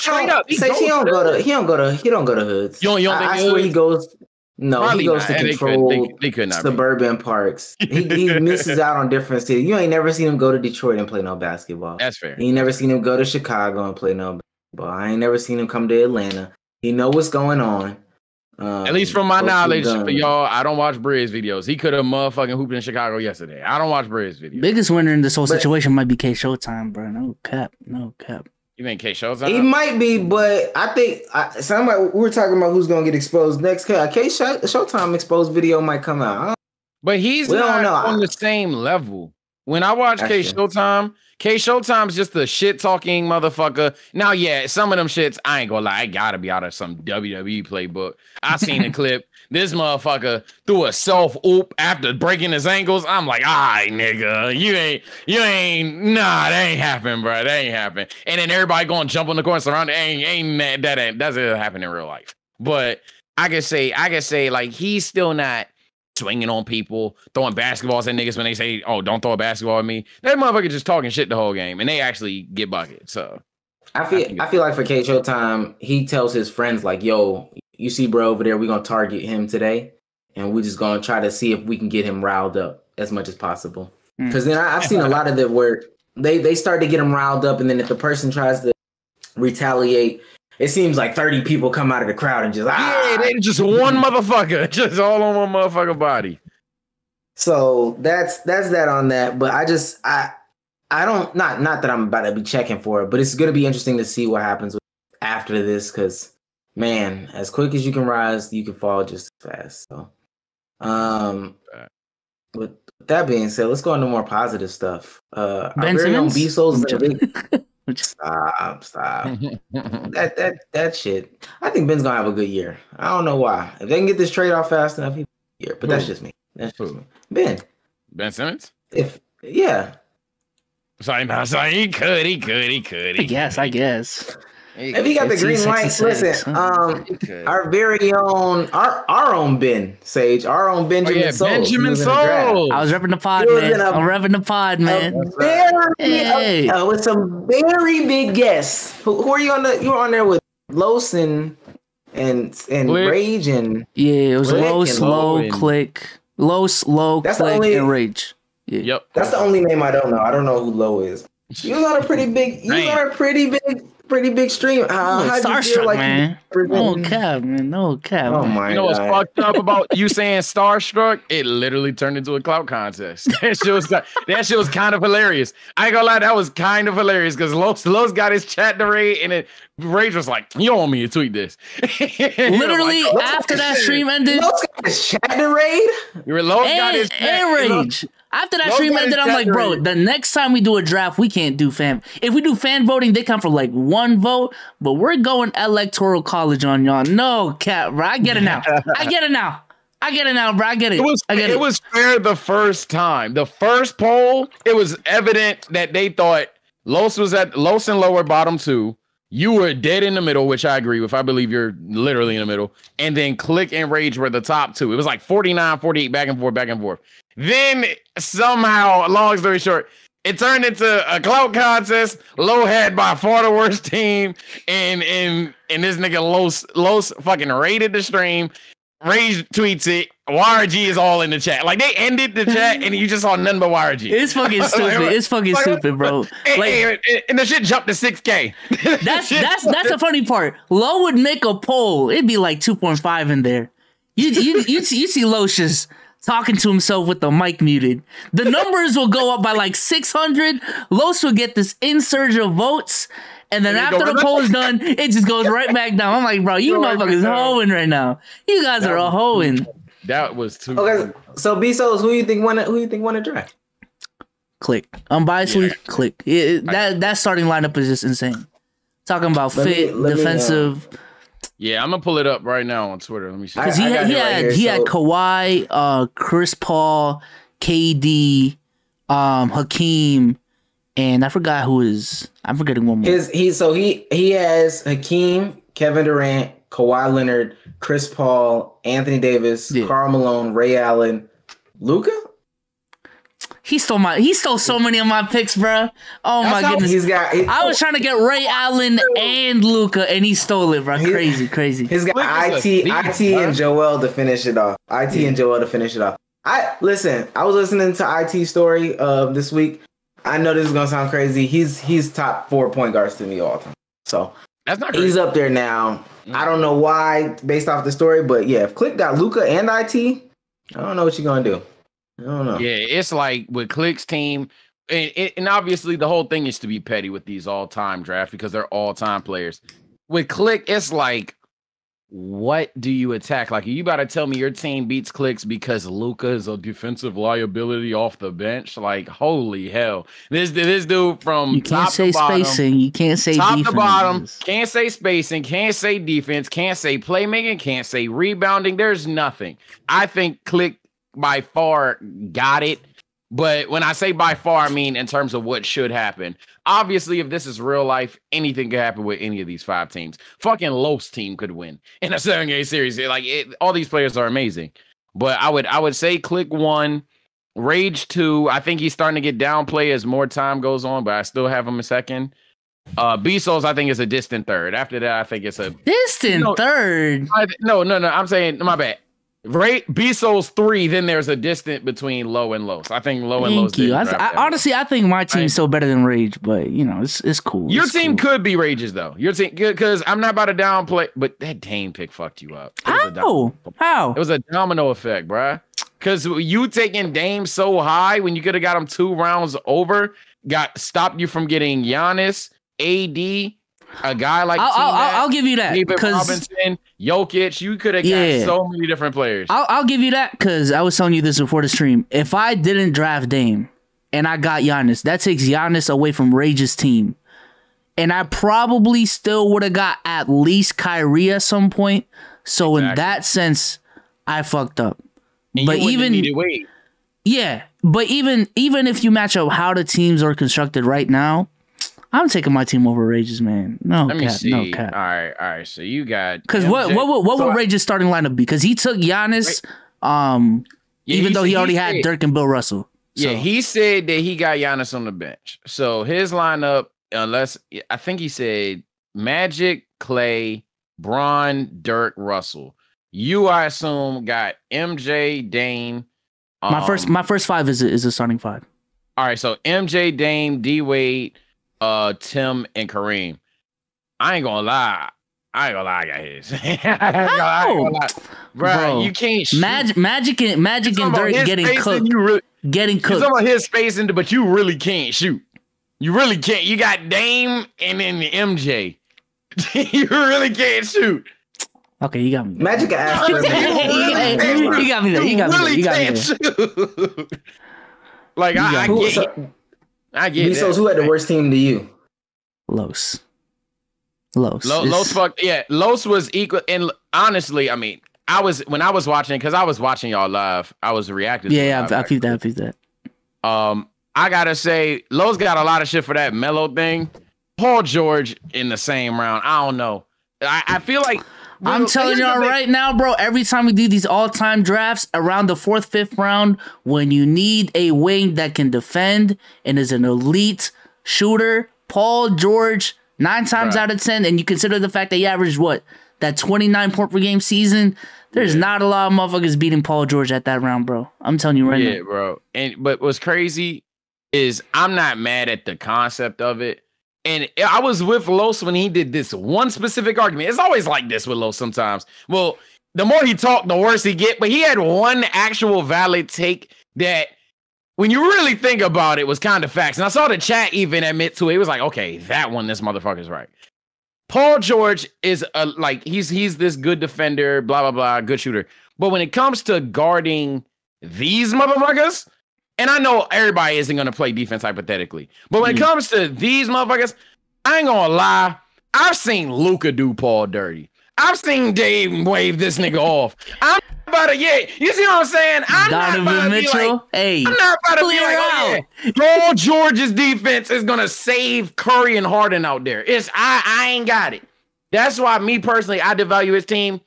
straight up.
He don't go to hoods.
You don't think
I swear he goes. No,
probably
he goes to control
they could not
suburban parks. He misses out on different cities. You ain't never seen him go to Detroit and play no basketball.
That's fair.
You ain't never seen him go to Chicago and play no basketball. I ain't never seen him come to Atlanta. He know what's going on.
At least from my knowledge, for y'all, I don't watch Briz videos. He could have motherfucking hooped in Chicago yesterday. I don't watch Briz videos.
Biggest winner in this whole situation might be K Showtime, bro. No cap.
You think K Showtime?
He might be, but I think somebody we were talking about who's gonna get exposed next. K Showtime exposed video might come out.
But he's not on the same level. When I watch K Showtime's just a shit talking motherfucker. Now, yeah, some of them shits, I ain't gonna lie, I gotta be out of some WWE playbook. I seen a clip. This motherfucker threw a self oop after breaking his ankles. I'm like, alright, nigga, you ain't, nah, that ain't happen, bro. That ain't happen. And then everybody going to jump on the court surround. That doesn't happen in real life. But I can say, like, he's still not swinging on people, throwing basketballs at niggas when they say, oh, don't throw a basketball at me. That motherfucker just talking shit the whole game, and they actually get buckets. So
I feel like for K Showtime, he tells his friends like, yo, you see bro over there, we're gonna target him today, and we're just gonna try to see if we can get him riled up as much as possible. Because then I've seen a lot of it where they start to get him riled up, and then if the person tries to retaliate, it seems like 30 people come out of the crowd and just
they just one motherfucker, just all on one motherfucker body.
So that's that on that. But I don't not that I'm about to be checking for it, but it's gonna be interesting to see what happens after this, because man, as quick as you can rise, you can fall just as fast. So, with that being said, let's go into more positive stuff. Our very own B-Souls is a big. Stop. that shit. I think Ben's gonna have a good year. I don't know why. If they can get this trade off fast enough, but that's just me. Ben
Simmons?
So
he could.
I guess.
If he got the green light, listen. Our very own, our own Ben Sage, our own Benjamin Soul.
Benjamin Soul.
I was repping the pod, man. I'm repping the pod, man.
With some very big guests. Who are you on the? You were on there with Los and Rage and
it was Low, Click, and Rage. Yeah.
Yep.
That's the only name I don't know. I don't know who Low is. You was on a pretty big. Pretty big stream. How'd you feel like, man?
No cap, man. No cap.
Oh my!
You know what's fucked up about you saying starstruck? It literally turned into a clout contest. That shit was kind of hilarious. I ain't gonna lie, that was kind of hilarious because Los got his chat to Ray, and Rage was like, "You don't want me to tweet this."
Literally after that stream ended,
Los got his chat to Raid.
Los got his
Rage. After that stream ended, I'm like, bro, the next time we do a draft, we can't do fan. If we do fan voting, they come for like 1 vote, but we're going electoral college on y'all. No cap, bro. I get it now, bro. I get it.
It was fair the first time. The first poll, it was evident that they thought Los and Lower bottom 2. You were dead in the middle, which I agree with. I believe you're literally in the middle. And then Click and Rage were the top 2. It was like 49, 48, back and forth. Then somehow, long story short, it turned into a clout contest. Low had by far the worst team, and this nigga Los fucking raided the stream. Rage tweets it. YRG is all in the chat. Like, they ended the chat, and you just saw nothing but YRG.
It's fucking stupid. Stupid, bro.
And the shit jumped to 6K.
That's the funny part. Low would make a poll. It'd be like 2.5 in there. You see Low just talking to himself with the mic muted. The numbers will go up by like 600. Los will get this insurge of votes, and then after the poll is done, it just goes right back down. I'm like, bro, you motherfuckers hoeing right now. You guys are all hoeing.
That was too.
Okay, so B-Souls, who you think won a draft?
Click. Unbiasedly, Click. That starting lineup is just insane. Talking about defensive.
Yeah, I'm gonna pull it up right now on Twitter. Let me see.
Because he had Kawhi, Chris Paul, KD, Hakeem, and I forgot who is. I'm forgetting one more.
He has Hakeem, Kevin Durant, Kawhi Leonard, Chris Paul, Anthony Davis, Karl Malone, Ray Allen, Luka.
He stole so many of my picks, bro. Oh my goodness. I was trying to get Ray Allen and Luka, and he stole it, bro. Crazy.
He's got IT and Joel to finish it off. I was listening to IT's story this week. I know this is gonna sound crazy. He's top 4 point guards to me all time. So
that's not crazy.
He's up there now. I don't know why based off the story, but yeah, if Click got Luka and IT, I don't know what you're gonna do. I don't know.
Yeah, it's like with Click's team, and obviously the whole thing is to be petty with these all-time drafts because they're all-time players. With Click, it's like, what do you attack? Like, you about to tell me your team beats Clicks because Luka is a defensive liability off the bench? Like, holy hell. This dude from top to bottom.
You can't say
top
defense.
To bottom. Can't say spacing. Can't say defense. Can't say playmaking. Can't say rebounding. There's nothing. I think Click by far got it, but when I say by far, I mean in terms of what should happen. Obviously, if this is real life, anything could happen with any of these 5 teams. Fucking Los team could win in a 7-game series. All these players are amazing, but I would say Click 1, Rage 2. I think he's starting to get downplay as more time goes on, but I still have him a second. B-Souls, I think, is a distant third. After that, I think it's a
distant third.
No. I'm saying my bad. B-Souls 3, then there's a distance between Low and Los. I think Low and Los.
Thank you. Honestly, I think my team's still better than Rage, but it's cool.
Your team could be Rage's though. Your team, because I'm not about to downplay, but that Dame pick fucked you up.
How?
It was a domino effect, bruh. Because you taking Dame so high when you could have got him 2 rounds over, stopped you from getting Giannis, AD, a guy like
I'll give you that
because Robinson, Jokic, you could have got so many different players.
I'll give you that because I was telling you this before the stream. If I didn't draft Dame and I got Giannis, that takes Giannis away from Rage's team. And I probably still would have got at least Kyrie at some point. So in that sense, I fucked up.
And but even
even if you match up how the teams are constructed right now, I'm taking my team over Rage's, man. No cap.
All right. So you got
because what would Rage's starting lineup be? Because he took Giannis, even though he already had Dirk and Bill Russell.
So. Yeah, he said that he got Giannis on the bench. So his lineup, unless I think he said Magic, Clay, Bron, Dirk, Russell. You, I assume, got MJ, Dame.
My first five is a starting five.
All right, so MJ, Dame, D Wade, Tim, and Kareem. I ain't gonna lie. I got his. Bro, you can't shoot.
Magic and Dirk getting cooked. Getting cooked.
It's about his spacing, but you really can't shoot. You really can't. You got Dame and then the MJ. You really can't shoot.
Okay, you got me.
Magic ass.
You got me there. You got me there.
Shoot. Like I get
so who had the worst team to you?
Los.
Fuck yeah. Los was equal. And honestly, I mean, when I was watching, because I was watching y'all live, I was reacting.
I peeped that.
I gotta say, Los got a lot of shit for that Melo thing. Paul George in the same round. I don't know. I feel like
I'm telling y'all right now, bro. Every time we do these all-time drafts around the 4th, 5th round, when you need a wing that can defend and is an elite shooter, Paul George, 9 times out of 10, and you consider the fact that he averaged that 29 point per game season. There's not a lot of motherfuckers beating Paul George at that round, bro. I'm telling you right now.
Yeah, bro. But what's crazy is I'm not mad at the concept of it. And I was with Los when he did this one specific argument. It's always like this with Los sometimes. Well, the more he talked, the worse he get. But he had one actual valid take that, when you really think about it, was kind of facts. And I saw the chat even admit to it. It was like, okay, that one, this motherfucker's right. Paul George is he's this good defender, blah, blah, blah, good shooter. But when it comes to guarding these motherfuckers, and I know everybody isn't going to play defense hypothetically, but when it comes to these motherfuckers, I ain't going to lie. I've seen Luka do Paul dirty. I've seen Dave wave this nigga off. I'm not about to, you see what I'm saying? I'm
Donovan
not about to
Mitchell,
be like, I'm not about to be like, Paul George's defense is going to save Curry and Harden out there. I ain't got it. That's why me personally, I devalue his team.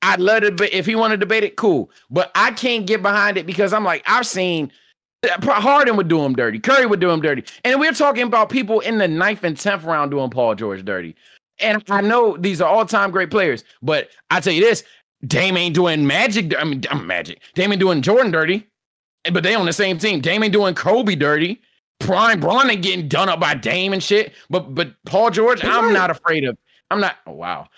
I'd love to, if he want to debate it, cool. But I can't get behind it because I'm like, I've seen Harden would do him dirty. Curry would do him dirty. And we're talking about people in the 9th and 10th round doing Paul George dirty. And I know these are all-time great players, but I tell you this, Dame ain't doing Magic. I mean, Magic. Dame ain't doing Jordan dirty, but they on the same team. Dame ain't doing Kobe dirty. Bron ain't getting done up by Dame and shit. But Paul George, I'm not afraid of. I'm not. Oh, wow.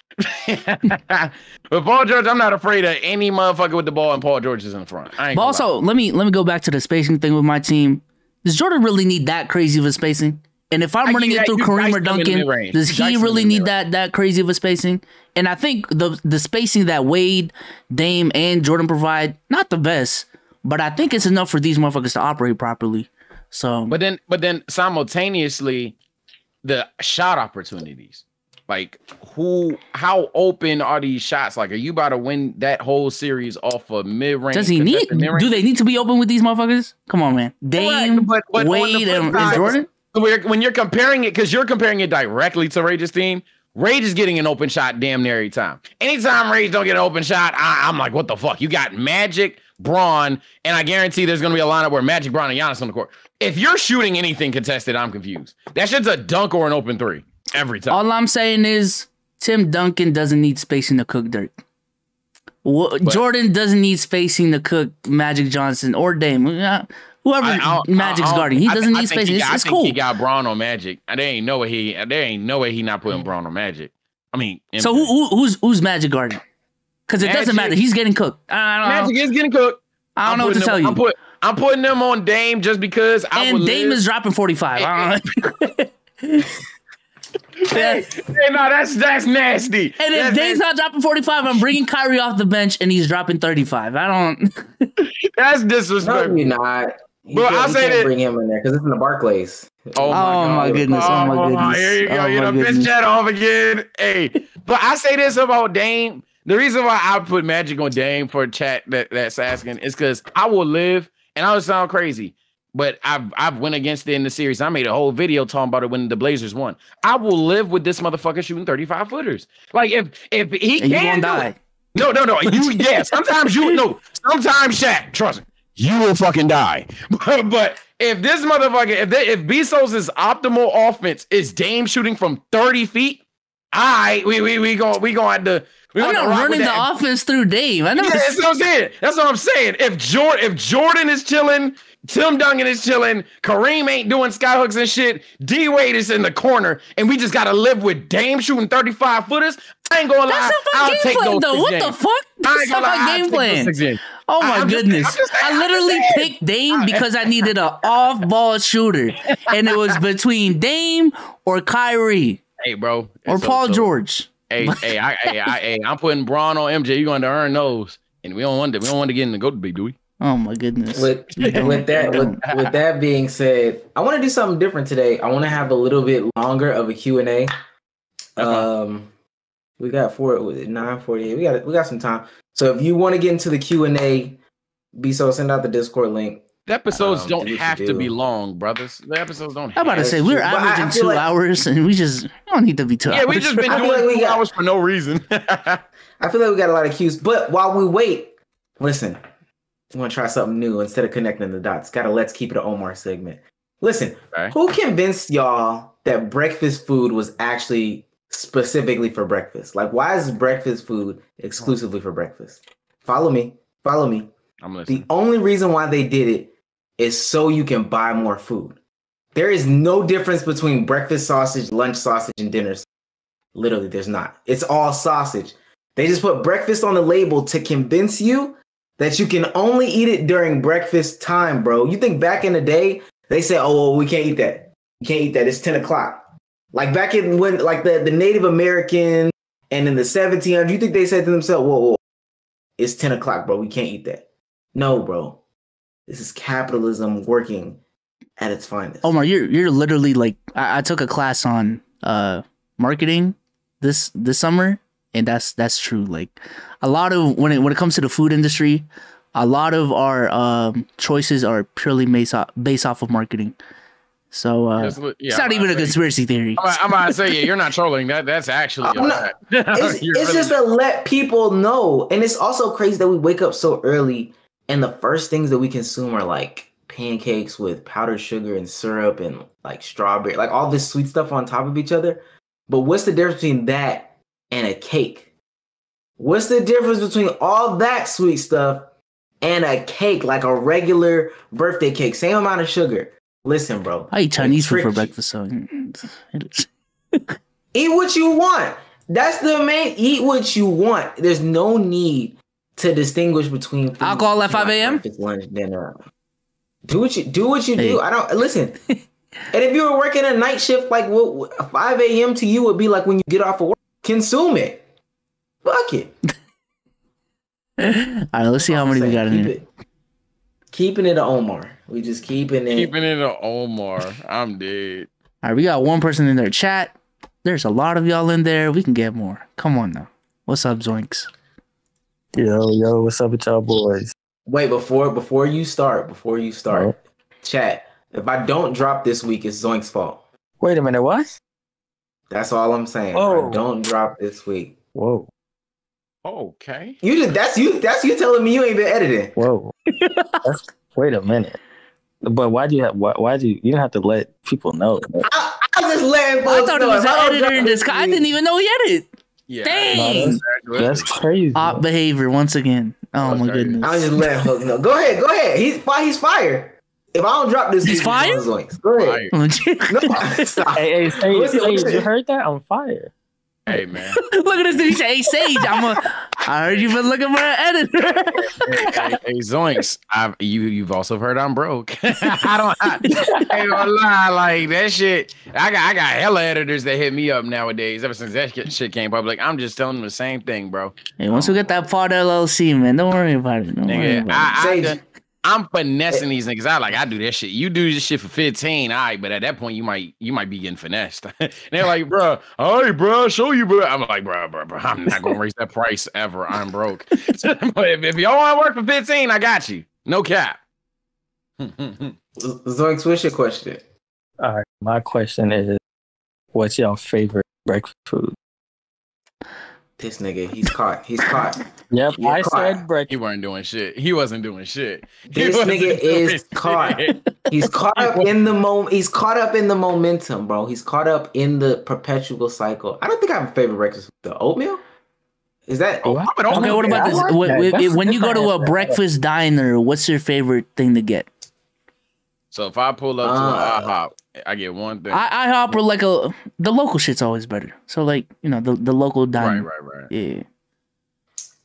But Paul George, I'm not afraid of any motherfucker with the ball, and Paul George is in the front.
But also, let me go back to the spacing thing with my team. Does Jordan really need that crazy of a spacing? And if I'm running it through Kareem or Duncan, does he really need that crazy of a spacing? And I think the spacing that Wade, Dame, and Jordan provide, not the best, but I think it's enough for these motherfuckers to operate properly. So,
but then simultaneously, the shot opportunities. Like, how open are these shots? Like, are you about to win that whole series off of mid-range?
Do they need to be open with these motherfuckers? Come on, man. Dame, but Wade, and Jordan?
When you're comparing it, because you're comparing it directly to Rage's team, Rage is getting an open shot damn near every time. Anytime Rage don't get an open shot, I'm like, what the fuck? You got Magic, Bron, and I guarantee there's going to be a lineup where Magic, Bron, and Giannis on the court. If you're shooting anything contested, I'm confused. That shit's a dunk or an open three. Every time.
All I'm saying is Tim Duncan doesn't need spacing to cook Dirk. Jordan doesn't need spacing to cook Magic Johnson or Dame. Whoever Magic's guarding, he doesn't need spacing. It's cool. I think
he got Braun on Magic. There ain't no way he not putting Braun on Magic. I mean,
so who's Magic guarding? Because it doesn't matter. He's getting cooked.
Magic is getting cooked.
I don't know what to tell you.
I'm putting them on Dame just because.
Dame is dropping 45.
that's nasty.
And if Dame's not dropping 45, I'm bringing Kyrie off the bench and he's dropping 35. I don't.
That's disrespectful.
No, you're not.
Bro, I'll say that.
Bring him in there because it's in the Barclays.
Oh my goodness. Oh my goodness.
Here you go.
Oh,
You know, bitch chat off again. Hey, but I say this about Dame. The reason why I put magic on Dame for a chat that's asking is because I will live, and I will sound crazy, but I've went against it in the series. I made a whole video talking about it when the Blazers won. I will live with this motherfucker shooting 35 footers. Like if he
and
can
die.
No. Sometimes Shaq, trust me, you will fucking die. But if this motherfucker, if Bezos' optimal offense is Dame shooting from 30 feet, we gonna have to.
I'm not running the offense through Dame. I know.
Yeah, that's what I'm saying. That's what I'm saying. If Jordan is chilling, Tim Duncan is chilling, Kareem ain't doing skyhooks and shit, D Wade is in the corner, and we just gotta live with Dame shooting 35 footers. I ain't gonna lie. I'll take those
though. What the fuck? That's not my game plan. Oh my goodness. I literally picked Dame because I needed an off-ball shooter. And it was between Dame or Kyrie.
Hey, bro.
Or Paul George.
I'm putting Braun on MJ. You're going to earn those. And we don't want to get in the GOAT debate, do we?
Oh my goodness.
With that being said, I want to do something different today. I want to have a little bit longer of a Q&A. We got 9:48. We got some time. So if you want to get into the Q&A, send out the Discord link.
The episodes don't have to be long, brothers. The episodes don't have to.
I'm about to say, we're averaging 2 hours, and we don't need to be 2 hours.
Yeah, we just been doing 2 hours for no reason.
I feel like we got a lot of cues. But while we wait, listen, we want to try something new instead of connecting the dots. Got a Let's Keep It a Omar segment. Listen, Who convinced y'all that breakfast food was actually specifically for breakfast? Like, why is breakfast food exclusively for breakfast? Follow me. I'm listening. The only reason why they did it is so you can buy more food. There is no difference between breakfast sausage, lunch sausage, and dinner sausage. Literally, there's not. It's all sausage. They just put breakfast on the label to convince you that you can only eat it during breakfast time, bro. You think back in the day, they said, oh, well, we can't eat that. You can't eat that. It's 10 o'clock. Like back in when, like the Native American and in the 1700s, you think they said to themselves, whoa, it's 10 o'clock, bro. We can't eat that. No, bro. This is capitalism working at its finest.
Omar, you're literally like, I took a class on marketing this summer, and that's true. Like a lot of when it comes to the food industry, a lot of our choices are purely based off of marketing. So it's not even a conspiracy theory.
I'm about to say, you're not trolling. That's actually
it's just to let people know. And it's also crazy that we wake up so early and the first things that we consume are like pancakes with powdered sugar and syrup and like strawberry, like all this sweet stuff on top of each other. But what's the difference between that and a cake? What's the difference between all that sweet stuff and a cake, like a regular birthday cake? Same amount of sugar. Listen, bro.
I eat Chinese food for breakfast, so
eat what you want. That's the main. Eat what you want. There's no need to distinguish between
alcohol at 5 a.m.
Breakfast, lunch, dinner. Do what you do. I don't listen. And if you were working a night shift, like 5 a.m. to you would be like when you get off of work. Consume it. Fuck it.
All right, let's see how many we got in here.
Keeping it a Omar. We just keeping it
a Omar. I'm dead.
All right, we got one person in their chat. There's a lot of y'all in there. We can get more. Come on now. What's up, Zoinks?
Yo, what's up with y'all boys?
Wait, before you start, chat. If I don't drop this week, it's Zoink's fault.
Wait a minute, what?
That's all I'm saying.
Whoa.
I don't drop this week.
Whoa.
Okay.
That's you telling me you ain't been editing.
Whoa. Wait a minute. But why do you don't have to let people know?
I just letting folks
I thought
know.
he was an editor in this. I didn't even know he edited.
Yeah.
Dang.
That's crazy.
Odd behavior once again. Oh my goodness.
I was just letting folks know. Go ahead. He's fired. If I don't drop this,
he's fired.
Go ahead. No, stop.
Hey, you heard that? I'm fired.
Hey man.
Look at this dude. He said, "Hey Sage, I heard you've been looking for an editor."
Hey, Zoinks, you've also heard I'm broke. I ain't gonna lie, like that shit. I got hella editors that hit me up nowadays. Ever since that shit came public, I'm just telling them the same thing, bro.
Hey, once we get that part LLC, man, don't worry about it. Don't worry about it.
I'm finessing these niggas. I do that shit. You do this shit for 15, all right, but at that point you might be getting finessed. And they're like, bro, all right, bro, I'll show you, bro. I'm like, bro, I'm not gonna raise that price ever. I'm broke. But if y'all want to work for 15, I got you. No cap.
Zoinks, what's your question?
All right, my question is, what's your favorite breakfast food?
This nigga, he's caught. He's caught.
Yep,
You're
I
caught.
said breakfast.
He wasn't doing shit. He wasn't doing shit.
This nigga is caught. He's caught up in the moment. He's caught up in the momentum, bro. He's caught up in the perpetual cycle. I don't think I have a favorite breakfast food. The oatmeal? Is that?
What?
Okay, what about this? When you go to a breakfast diner, what's your favorite thing to get?
So if I pull up to an IHOP, I get one thing.
IHOP or like the local shit's always better. So like, you know, the local diner.
Right.
Yeah.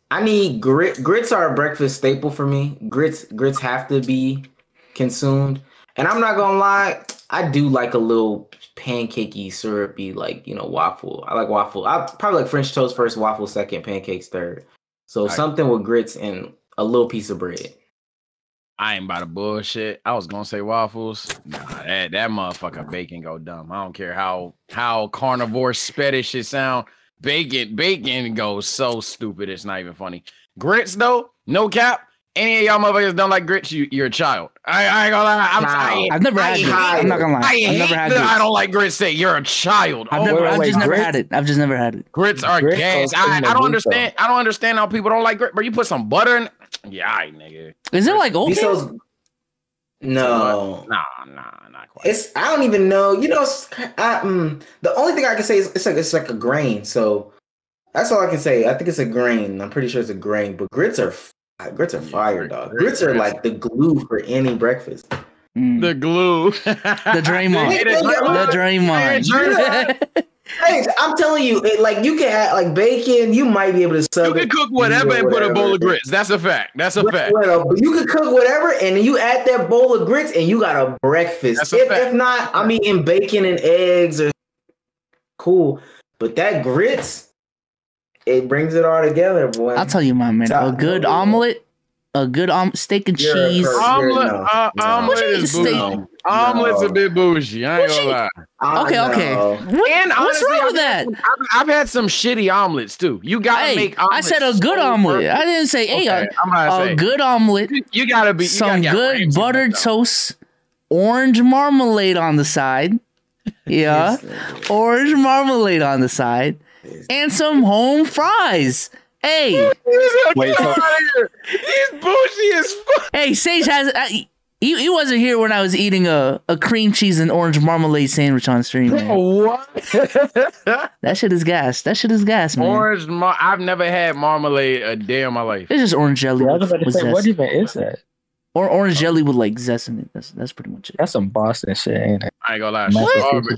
I need grits are a breakfast staple for me. Grits have to be consumed. And I'm not gonna lie, I do like a little pancakey, syrupy, like, you know, waffle. I like waffle. I probably like French toast first, waffle second, pancakes third. So something with grits and a little piece of bread.
I ain't about to bullshit. I was gonna say waffles. Nah, that motherfucking bacon go dumb. I don't care how carnivore speddish it sound. Bacon goes so stupid. It's not even funny. Grits though, no cap. Any of y'all motherfuckers don't like grits, you're a child. I ain't gonna lie.
I've never had grits. I'm not gonna lie. I've never had grits.
I don't like grits. Say you're a child.
I've just never had it. I've just never had it.
Grits are gas. I don't understand. I don't understand how people don't like grits. But you put some butter in. Yeah, all right, nigga.
Is it like oatmeal?
No,
not quite.
I don't even know. You know, the only thing I can say is it's like a grain. So that's all I can say. I think it's a grain. I'm pretty sure it's a grain. But grits are fire, dog. Grits are like the glue for any breakfast.
The glue.
The Draymond. The Draymond.
Hey, I'm telling you, you can add like bacon. You might be able to sub.
You can cook whatever and put a bowl of grits. That's a fact. That's a fact.
You can cook whatever, and then you add that bowl of grits, and you got a breakfast. If not, I mean, in bacon and eggs or cool, but that grits, it brings it all together, boy.
I'll tell you, my man, a good omelet. A good steak and cheese.
Omelet is bougie. Omelet's a bit bougie. I ain't gonna lie.
Okay. What's wrong with that?
I've had some shitty omelets too. You gotta make omelets.
I said a good omelet. I didn't say a good omelet.
You gotta be
some good buttered toast, orange marmalade on the side. Yeah, orange marmalade on the side, and some home fries. Hey,
wait, he's bougie as fuck.
Hey, Sage has he wasn't here when I was eating a cream cheese and orange marmalade sandwich on stream. Man.
What?
That shit is gas. Man.
I've never had marmalade a day in my life.
It's just orange jelly.
What even is that?
Or orange jelly with like zest in it. That's pretty much it.
That's some Boston shit, ain't it?
I ain't gonna lie.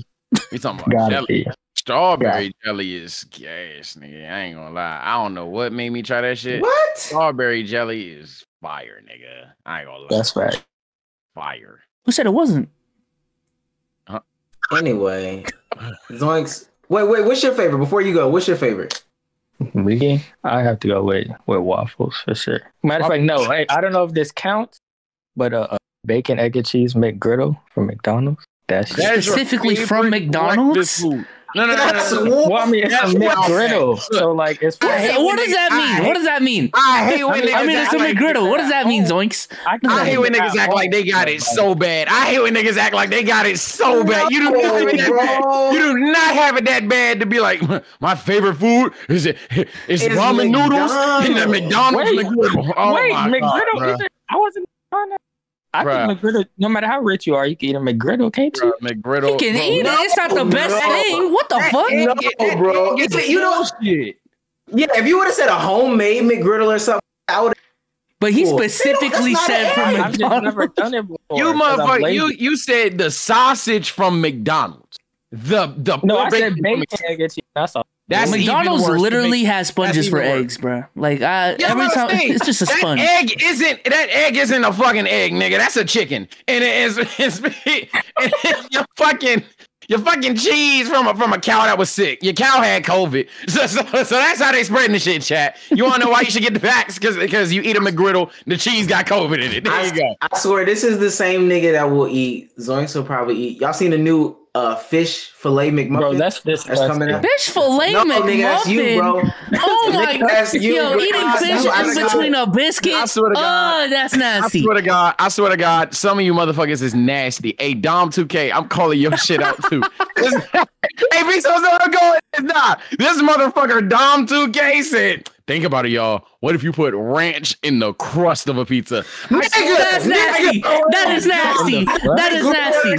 We talking about jelly. Strawberry jelly is gas, nigga. I ain't gonna lie. I don't know what made me try that shit.
What?
Strawberry jelly is fire, nigga. I ain't gonna lie.
That's right.
Fire.
Who said it wasn't?
Anyway, Zoinks. Wait. What's your favorite? Before you go, what's your favorite?
Me? I have to go with waffles for sure. Matter of fact, no. Hey, I don't know if this counts, but bacon, egg, and cheese McGriddle from McDonald's. That's
specifically from McDonald's.
No.
Well, I mean, it's a McGriddle, so like it's.
What does that mean? What does that mean?
I hate when niggas.
I mean, it's a McGriddle. What does that mean, Zoinks?
I hate when niggas act like they got it so bad. I hate when niggas act like they got it so bad. You do not have it that bad. You do not have it that bad to be like, my favorite food is ramen noodles in the McDonald's McGriddle.
Wait, McGriddle? I wasn't trying to. I think McGriddle, no matter how rich you are, you can eat a McGriddle, can't you?
McGriddle.
You can eat it. It's not the best thing. What the fuck?
No, bro. You know, shit. Yeah, if you would have said a homemade McGriddle or something, I would.
But he specifically said from McDonald's.
I've just never done it before.
You motherfucker, you said the sausage from McDonald's.
No, I said bacon, egg, and cheese. That's all.
That's even
McDonald's
worse.
literally has sponges for
even worse.
eggs, bro. Like every time, it's just a sponge.
That egg isn't a fucking egg, nigga. That's a chicken, and it's your fucking cheese from a cow that was sick. Your cow had COVID, so that's how they spreading the shit, chat. You want to know why you should get the vax? Because you eat a McGriddle, the cheese got COVID in it. There you go.
I swear, this is the same nigga that will eat. Zoinks will probably eat. Y'all seen the new fish fillet McMuffin?
Bro, that's
coming out.
Fish fillet McMuffin.
Nigga, that's you, bro.
Oh my god, yo, eating fish in between a biscuit.
I swear to God.
Oh, that's nasty.
I swear to God, some of you motherfuckers is nasty. Hey, Dom 2K, I'm calling your shit out too. Hey, B, so going. It's not. This motherfucker Dom 2K said, think about it, y'all. What if you put ranch in the crust of a pizza?
That's nasty. That is nasty. That is nasty.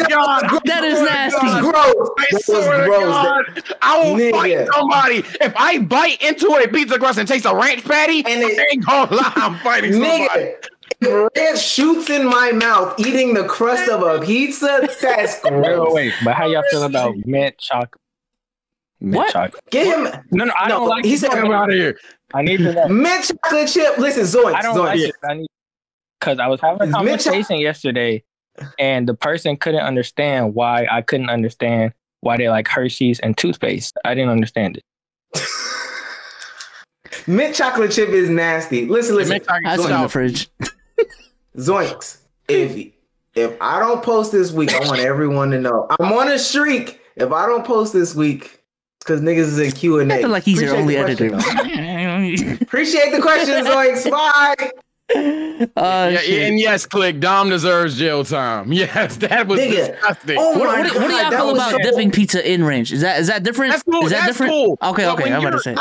That is nasty.
Gross.
I swear to God, I will fight somebody if I bite into a pizza crust and taste a ranch patty. And I ain't gonna lie, I'm fighting somebody.
If ranch shoots in my mouth, eating the crust of a pizza, that's gross.
Wait, but how y'all feel about mint chocolate? Chocolate.
Get him.
No, I don't like.
He said,
"Get out of here."
I need to know.
Mint chocolate chip. Listen, Zoinks.
I don't like it. I need because I was having a conversation yesterday, and the person couldn't understand why I couldn't understand why they like Hershey's and toothpaste. I didn't understand it.
Mint chocolate chip is nasty. Listen.
That's in the fridge.
Zoinks. If I don't post this week, I want everyone to know I'm on a streak. If I don't post this week, because niggas is in Q&A.
I feel like he's your only editor.
Appreciate the questions, Zoinks. Bye.
And yes, click. Dom deserves jail time. Yes, that was disgusting.
Oh
what do y'all feel about dipping pizza in ranch? Is that different?
That's cool.
Is that different?
Cool.
Okay. I'm about to say.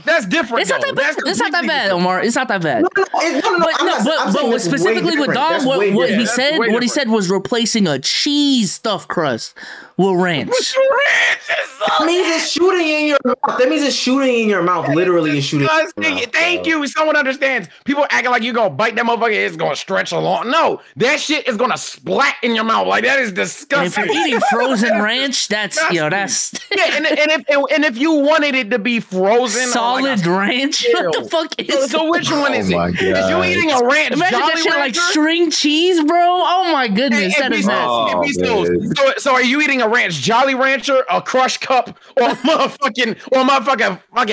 That's different.
It's not that bad. It's not that bad, Omar. It's not that bad.
No,
but specifically with Dom, what he said was replacing a cheese stuffed crust with ranch.
That means it's shooting in your mouth. That means it's shooting in your mouth. Literally, it's shooting.
Thank you. Someone understands. People acting like you gonna bite that motherfucker. It's gonna stretch along. No, that shit is gonna splat in your mouth. Like that is disgusting.
And if you're eating frozen ranch, that's that's
and if you wanted it to be frozen,
solid ranch. What the fuck is?
So which one is it? Is you eating a ranch?
Imagine that shit like string cheese, bro. Oh my goodness, that is nasty.
So are you eating a ranch Jolly Rancher, a Crush Cup, or motherfucking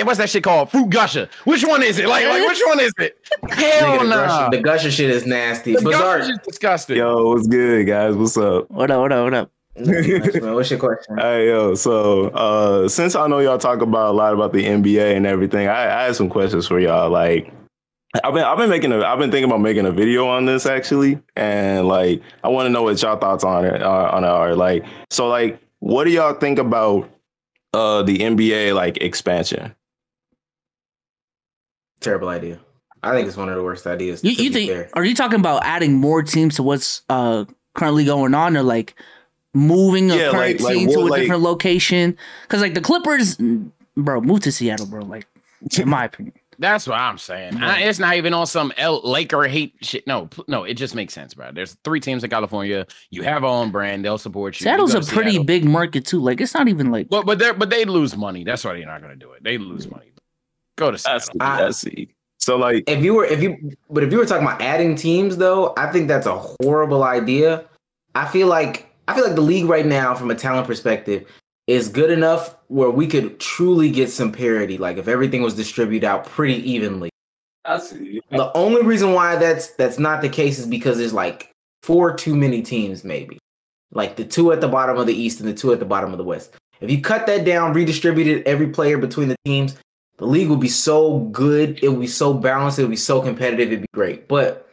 what's that shit called? Fruit Gusher. Which one is it? Like which one is it? Hell no.
The Gusher shit is nasty.
The Gusher shit is disgusting.
Yo, what's good, guys? What's up?
What up?
What's your question?
Hey, yo, so since I know y'all talk about a lot about the NBA and everything, I had some questions for y'all. Like, I've been thinking about making a video on this actually, and like I want to know what y'all thoughts on it are. Like, so like, what do y'all think about the NBA like expansion?
Terrible idea. I think it's one of the worst ideas.
You think? Are you talking about adding more teams to what's currently going on, or like moving a current team to a different location? Because like the Clippers, bro, move to Seattle, bro. Like, in my opinion.
That's what I'm saying. It's not even on some Laker hate shit. No, it just makes sense, bro. There's 3 teams in California. You have our own brand. They'll support you.
Seattle's a pretty big market too. Like it's not even like.
But they lose money. That's why they're not gonna do it. They lose money. Go to Seattle.
I see. So like,
if you were talking about adding teams though, I think that's a horrible idea. I feel like the league right now, from a talent perspective, is good enough where we could truly get some parity. Like if everything was distributed out pretty evenly.
I see.
The only reason why that's not the case is because there's like 4 too many teams, maybe. Like the 2 at the bottom of the East and the 2 at the bottom of the West. If you cut that down, redistributed every player between the teams, the league would be so good. It would be so balanced. It would be so competitive. It'd be great. But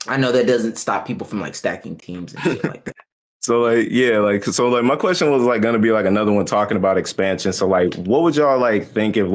I know that doesn't stop people from like stacking teams and shit like that.
So like, yeah, like, so like my question was like going to be like another one talking about expansion. So like, what would y'all like think if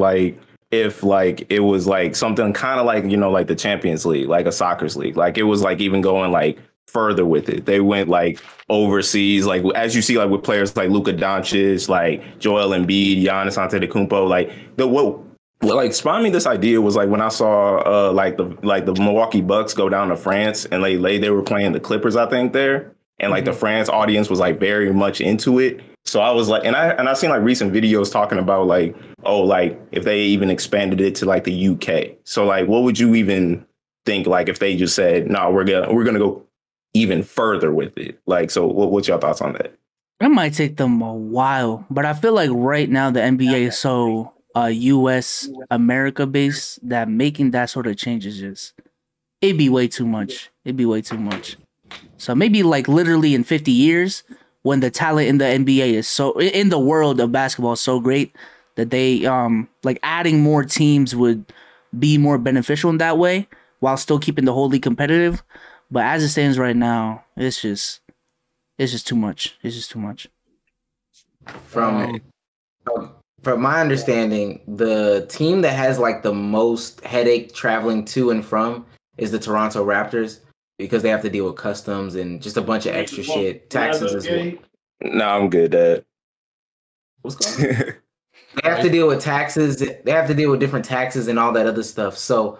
it was like something kind of like, you know, like the Champions League, like a soccer's league, like it was like even going like further with it. They went like overseas, like as you see, like with players like Luka Doncic, like Joel Embiid, Giannis Antetokounmpo, like what like spawned me this idea was like when I saw like the Milwaukee Bucks go down to France and they were playing the Clippers, I think there. And like the France audience was like very much into it. So I was like, and I seen like recent videos talking about like, oh, like if they even expanded it to like the UK. So like, what would you even think like if they just said, no, we're gonna go even further with it? Like, so what's your thoughts on that?
It might take them a while, but I feel like right now the NBA is so US America based that making that sort of changes it'd be way too much. It'd be way too much. So maybe like literally in 50 years, when the talent in the NBA is so in the world of basketball is so great that they like adding more teams would be more beneficial in that way while still keeping the whole league competitive. But as it stands right now, it's just too much. It's just too much.
From my understanding, the team that has like the most headache traveling to and from is the Toronto Raptors because they have to deal with customs and just a bunch of extra shit, taxes as well.
No, I'm good, Dad.
What's going on? They have to deal with taxes. They have to deal with different taxes and all that other stuff. So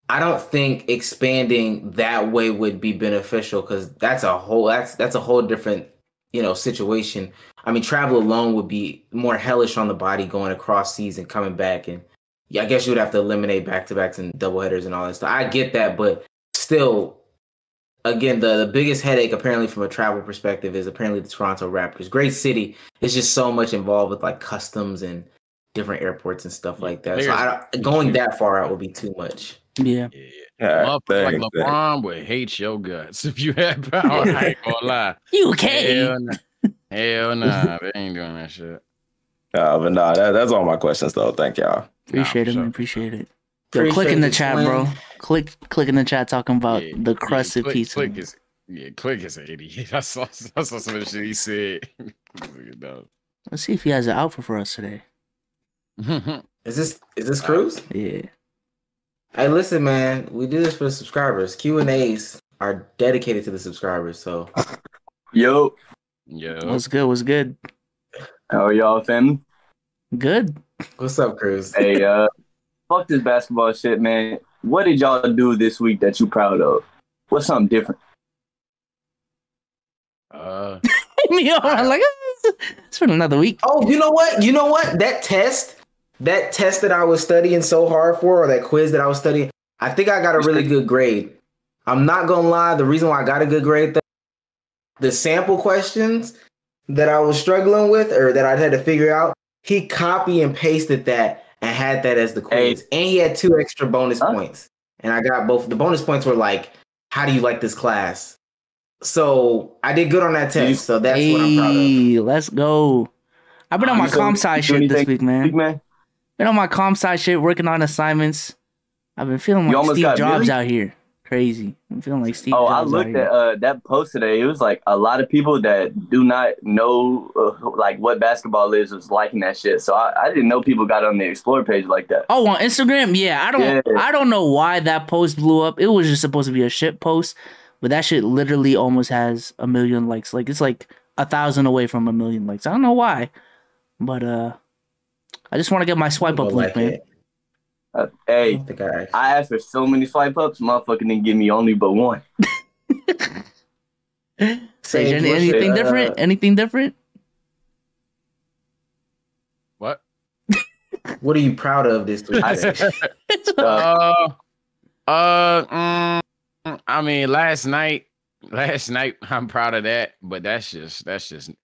I don't think expanding that way would be beneficial because that's a whole different, situation. I mean, travel alone would be more hellish on the body going across seas and coming back. And yeah, I guess you would have to eliminate back-to-backs and doubleheaders and all that stuff. I get that, but still, again, the biggest headache apparently from a travel perspective is apparently the Toronto Raptors. Great city. It's just so much involved with like customs and different airports and stuff like that. So going that far out would be too much.
Yeah.
Motherfucker like LeBron would hate your guts if you had power. I ain't gonna lie.
You okay?
Hell nah. They ain't doing that shit.
But nah, that's all my questions though. Thank y'all.
Appreciate it, man. Appreciate it. Yo, click in the chat, bro. Click in the chat talking about the crusted pizza.
Click is an idiot. I saw some of the shit he said.
Let's see if he has an outfit for us today.
Is this Cruz?
Yeah.
Hey, listen, man. We do this for the subscribers. Q&As are dedicated to the subscribers. So,
yo,
what's good?
How are y'all, family?
Good.
What's up, Cruz?
Hey, fuck this basketball shit, man. What did y'all do this week that you proud of? What's something different?
I'm like, it's been another week.
Oh, you know what? That test that I was studying so hard for, or that quiz that I was studying, I think I got a really good grade. I'm not gonna lie. The reason why I got a good grade, the sample questions that I was struggling with, or that I had to figure out, he copy and pasted that and had that as the quiz. And he had 2 extra bonus points. And I got both. The bonus points were like, how do you like this class? So I did good on that test. So that's what I'm proud of.
Let's go. I've been on my comp sci shit this week, man. Been on my comp sci shit, working on assignments. I've been feeling like Steve Jobs out here. Crazy. I'm feeling like Steve Jobs.
I looked at that post today. It was like a lot of people that do not know like what basketball is was liking that shit. So I didn't know people got on the Explore page like that.
Oh, on Instagram? Yeah. I don't know why that post blew up. It was just supposed to be a shit post, but that shit literally almost has 1 million likes. Like it's like 1,000 away from 1 million likes. I don't know why, but I just want to get my swipe up link, man.
Hey, I asked for so many swipe ups, motherfucker didn't give me only but one.
Sage, anything different? Anything different?
What?
What are you proud of this week?
I mean, last night, I'm proud of that, but that's just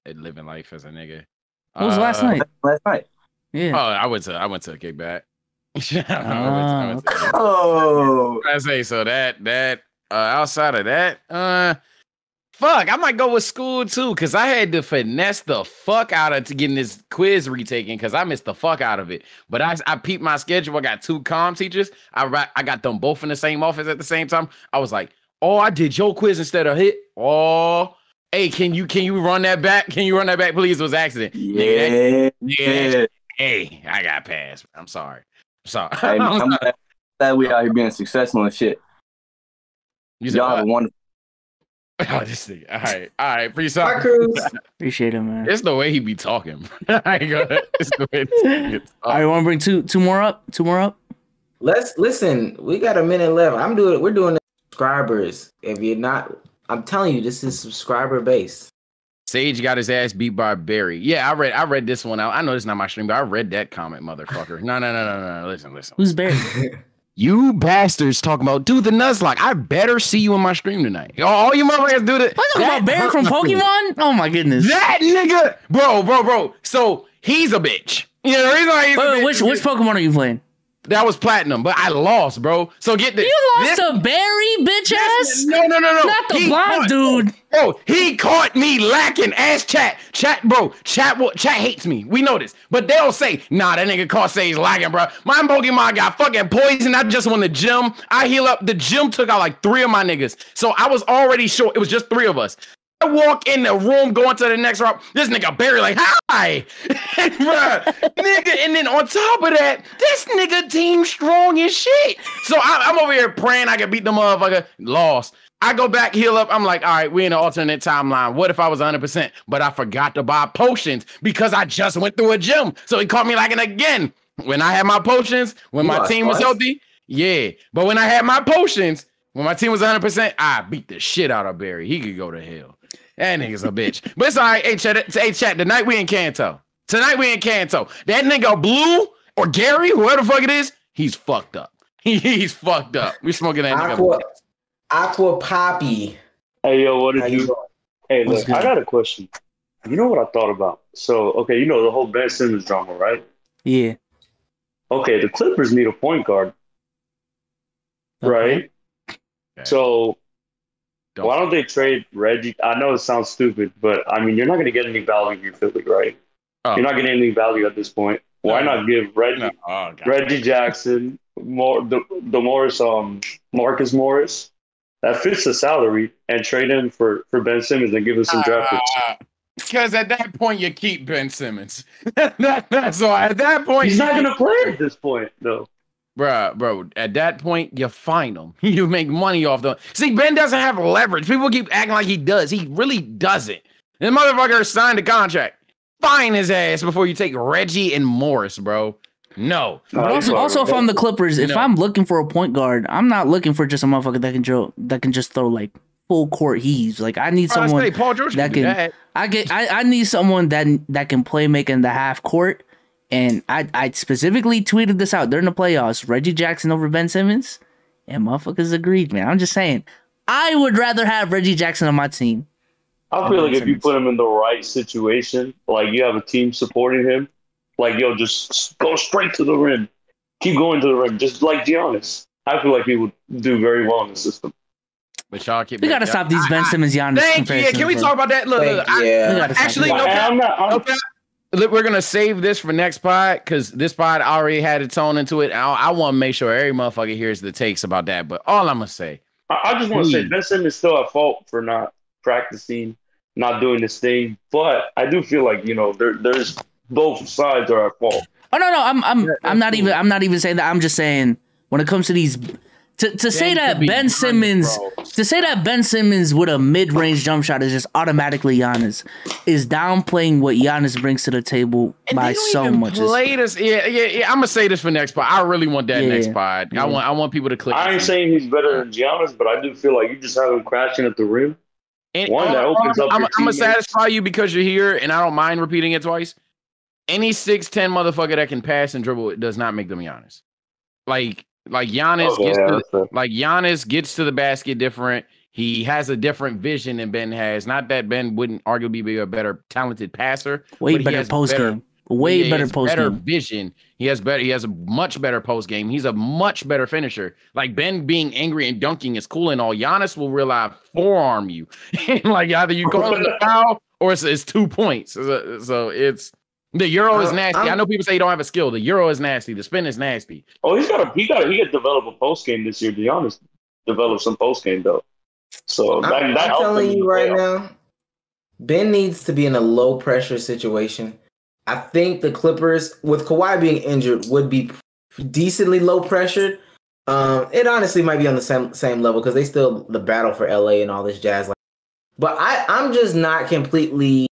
living life as a nigga.
What was last night?
Last night.
Yeah. Oh, I went to a kickback. I say so that outside of that, fuck, I might go with school too, because I had to finesse the fuck out of getting this quiz retaken because I missed the fuck out of it. But I peeped my schedule. I got 2 comm teachers. I got them both in the same office at the same time. I was like, oh, I did your quiz instead of hit. Oh, hey, can you run that back? Can you run that back, please? It was an accident.
Yeah.
Hey, I got passed. I'm sorry.
Hey, I'm glad we out here being successful and shit. Y'all have a wonderful.
Oh, this thing. All right. Appreciate
him, man.
It's the way he be talking. It's the way
all right, want to bring two more up?
Let's listen. We got a minute left. We're doing the subscribers. If you're not, I'm telling you, this is subscriber based.
Sage got his ass beat by Barry. Yeah, I read this one out. I know it's not my stream, but I read that comment, motherfucker. No. Listen.
Who's Barry?
You bastards talking about do the Nuzlocke. I better see you in my stream tonight. All you motherfuckers do that.
What about Barry from Pokemon? Oh my goodness.
That nigga, bro. So he's a bitch. You know the reason why he's a bitch.
Which Pokemon are you playing?
That was platinum, but I lost, bro. So get this.
You lost to Barry, bitch ass?
No.
Not the blonde dude.
Bro, he caught me lacking ass chat. Chat hates me. We know this. But they'll say, nah, that nigga caught Sage lacking, bro. My Pokemon got fucking poisoned. I just won the gym. I heal up. The gym took out like 3 of my niggas. So I was already short. It was just 3 of us. I walk in the room, going to the next route. This nigga Barry like, hi, bruh, nigga. And then on top of that, this nigga team strong as shit. So I'm over here praying I can beat the motherfucker. Lost. I go back, heal up. I'm like, all right, we in an alternate timeline. What if I was 100%? But I forgot to buy potions because I just went through a gym. So he caught me lagging again. When I had my potions, when my team was healthy, yeah. But when I had my potions, when my team was 100%, I beat the shit out of Barry. He could go to hell. That nigga's a bitch. But it's all right. Hey, chat. Tonight we in Kanto. That nigga Blue or Gary, whoever the fuck it is, he's fucked up. He's fucked up. We smoking that nigga.
Aqua Poppy.
Hey, yo, what did you... Hey, look, I got a question. You know what I thought about? So, okay, you know the whole Ben Simmons drama, right?
Yeah.
Okay, the Clippers need a point guard. Right? Okay. So... Why don't they trade Reggie? I know it sounds stupid, but I mean, you're not going to get any value in Philly, right? You're not getting any value at this point. Why not give Reggie Jackson, Marcus Morris, that fits the salary, and trade him for Ben Simmons and give us some draft picks?
Because at that point, you keep Ben Simmons. That's all. At that point,
he's not going to play at this point, though.
Bro, at that point, you fine him. You make money off them. See, Ben doesn't have leverage. People keep acting like he does. He really doesn't. The motherfucker signed a contract. Fine his ass before you take Reggie and Morris, bro. No.
Also, if I'm the Clippers, if I'm looking for a point guard, I'm not looking for just a motherfucker that can just throw like full court heaves. Like I need someone
Paul George
that can. I need someone that can play make in the half court. And I specifically tweeted this out during the playoffs. Reggie Jackson over Ben Simmons. And motherfuckers agreed, man. I'm just saying. I would rather have Reggie Jackson on my team.
I feel like if you put him in the right situation, like you have a team supporting him, like, yo, just go straight to the rim. Keep going to the rim. Just like Giannis. I feel like he would do very well in the system.
But y'all keep.
We gotta stop these Ben Simmons Giannis.
Thank you. Yeah, can we talk about that? Look, we're gonna save this for next pod because this pod already had its own into it. I want to make sure every motherfucker hears the takes about that. But all I'm gonna say,
I just want to say Ben Simmons is still at fault for not practicing, not doing this thing. But I do feel like there's both sides are at fault.
Oh no, I'm not even saying that. I'm just saying when it comes to these. To say that Ben Simmons with a mid-range jump shot is just automatically Giannis is downplaying what Giannis brings to the table by so much.
Yeah. I'm gonna say this for next pod. I really want that next pod. Yeah. I want people to click.
I ain't saying he's better than Giannis, but I do feel like you just have him crashing at the rim.
That opens up. I'm gonna satisfy you because you're here, and I don't mind repeating it twice. Any 6'10" motherfucker that can pass and dribble, it does not make them Giannis. Like Giannis Giannis gets to the basket different. He has a different vision than Ben has. Not that Ben wouldn't arguably be a better talented passer.
Way better post game. Better
vision. He has a much better post game. He's a much better finisher. Like Ben being angry and dunking is cool and all. Giannis will realize forearm you. Like either you call it a foul or it's 2 points. So it's. The Euro is nasty. I know people say he don't have a skill. The Euro is nasty. The spin is nasty.
Oh, he got to develop a post game this year. To be honest, develop some post game though. So
I'm telling you right now, Ben needs to be in a low pressure situation. I think the Clippers, with Kawhi being injured, would be decently low pressured. It honestly might be on the same level because they still the battle for LA and all this jazz. But I'm just not completely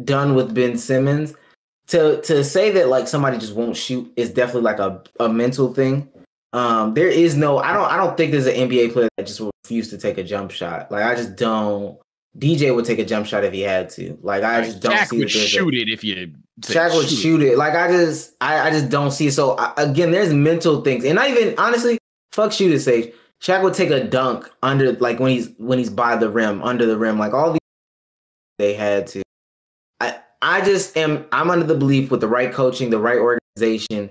done with Ben Simmons. To say that like somebody just won't shoot is definitely like a mental thing. There is no I don't think there's an NBA player that just will refuse to take a jump shot. Like I just don't. DJ would take a jump shot if he had to. Like I just don't
Shaq
see
would shoot it if you.
Shaq would shoot it. Like I just don't see it. So again, there's mental things, and not even honestly, fuck shoot it, Sage. Shaq would take a dunk under, like when he's by the rim, under the rim, like all these they had to. I'm under the belief with the right coaching, the right organization,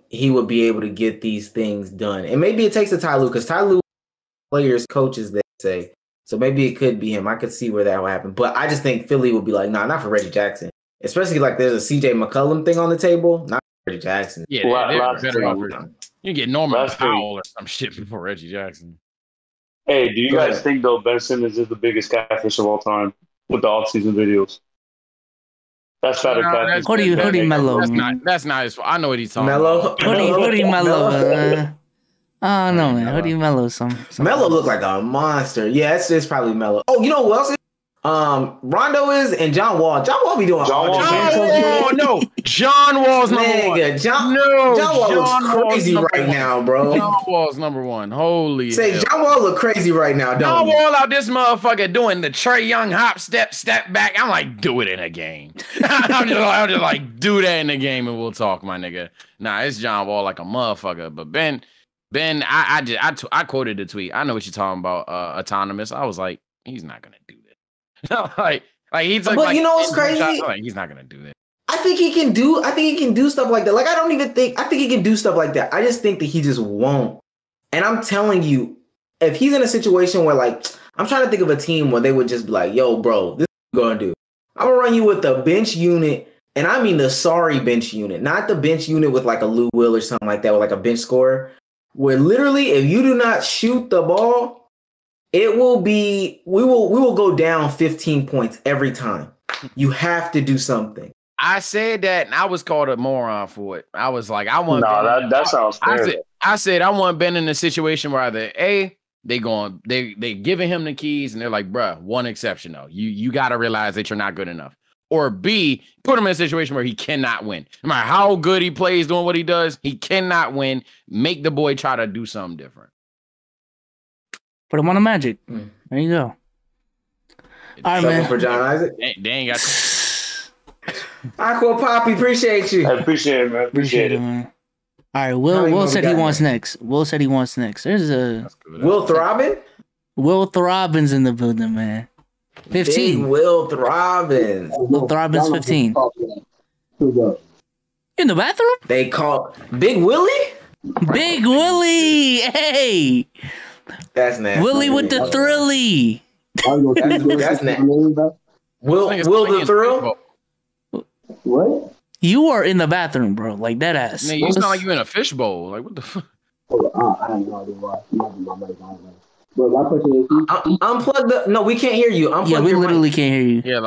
he would be able to get these things done. And maybe it takes a Ty Lue, because Ty Lue players, coaches, they say. So maybe it could be him. I could see where that would happen. But I just think Philly would be like, nah, not for Reggie Jackson. Especially like there's a CJ McCollum thing on the table, not for Reggie Jackson.
Yeah, they're better off. You get Norman Powell or some shit before Reggie Jackson.
Hey, do you guys think, though, Ben Simmons is the biggest catfish of all time with the offseason videos? That's fatter catfish.
Hoodie Mello.
That's not his fault. I know what he's talking
about.
Hoodie Mello. Oh no, man. Hoodie Mello.
Mello look like a monster. Yeah, it's probably Mello. Oh, you know who else is? Rondo is, and John Wall. John Wall be doing
John Wall's number one.
John Wall looks crazy right now, bro.
John Wall's number one. Holy
Say, hell. John Wall look crazy right now, don't
John Wall out this motherfucker doing the Trae Young hop, step back. I'm like, do it in a game. I'm just like, do that in a game and we'll talk, my nigga. Nah, it's John Wall like a motherfucker. But Ben, I quoted the tweet. I know what you're talking about, autonomous. I was like, he's not gonna do that. like he's like,
but you know what's crazy?
Like, he's not gonna do that.
I think he can do stuff like that. Like I think he can do stuff like that. I just think that he just won't. And I'm telling you, if he's in a situation where, like, I'm trying to think of a team where they would just be like, yo, bro, this is what I'm gonna do. I'm gonna run you with the bench unit. And I mean the sorry bench unit, not the bench unit with like a Lou Will or something like that, with like a bench scorer. Where literally, if you do not shoot the ball, it will be we will go down 15 points every time. You have to do something.
I said that, and I was called a moron for it. I was like, I want.
No, that sounds fair.
I said I want Ben in a situation where either they giving him the keys, and they're like, bruh, one exception though. You got to realize that you're not good enough. Or B, put him in a situation where he cannot win. No matter how good he plays doing what he does, he cannot win. Make the boy try to do something different.
Put him on a Magic. There you go. All right, man.
For John Isaac.
They ain't got.
Aqua Poppy, appreciate you.
I appreciate it, man. Appreciate it,
man. All right, Will said he wants next. Will said he wants next. There's a
Will Throbin.
Will Throbin's in the building, man. 15.
Big Will Throbin.
Will Throbin's 15. In the bathroom?
They call Big Willie?
Big Willie. Hey.
That's nasty.
Willie with the thrilly.
That's nasty. Will the thrill?
What?
You are in the bathroom, bro. Like that ass.
Man, you sound like you in a fishbowl. Like what the fuck?
I have no idea why. But my question is,
unplug the. No, we can't hear you. Unplug
yeah, we literally can't hear you.
Yeah,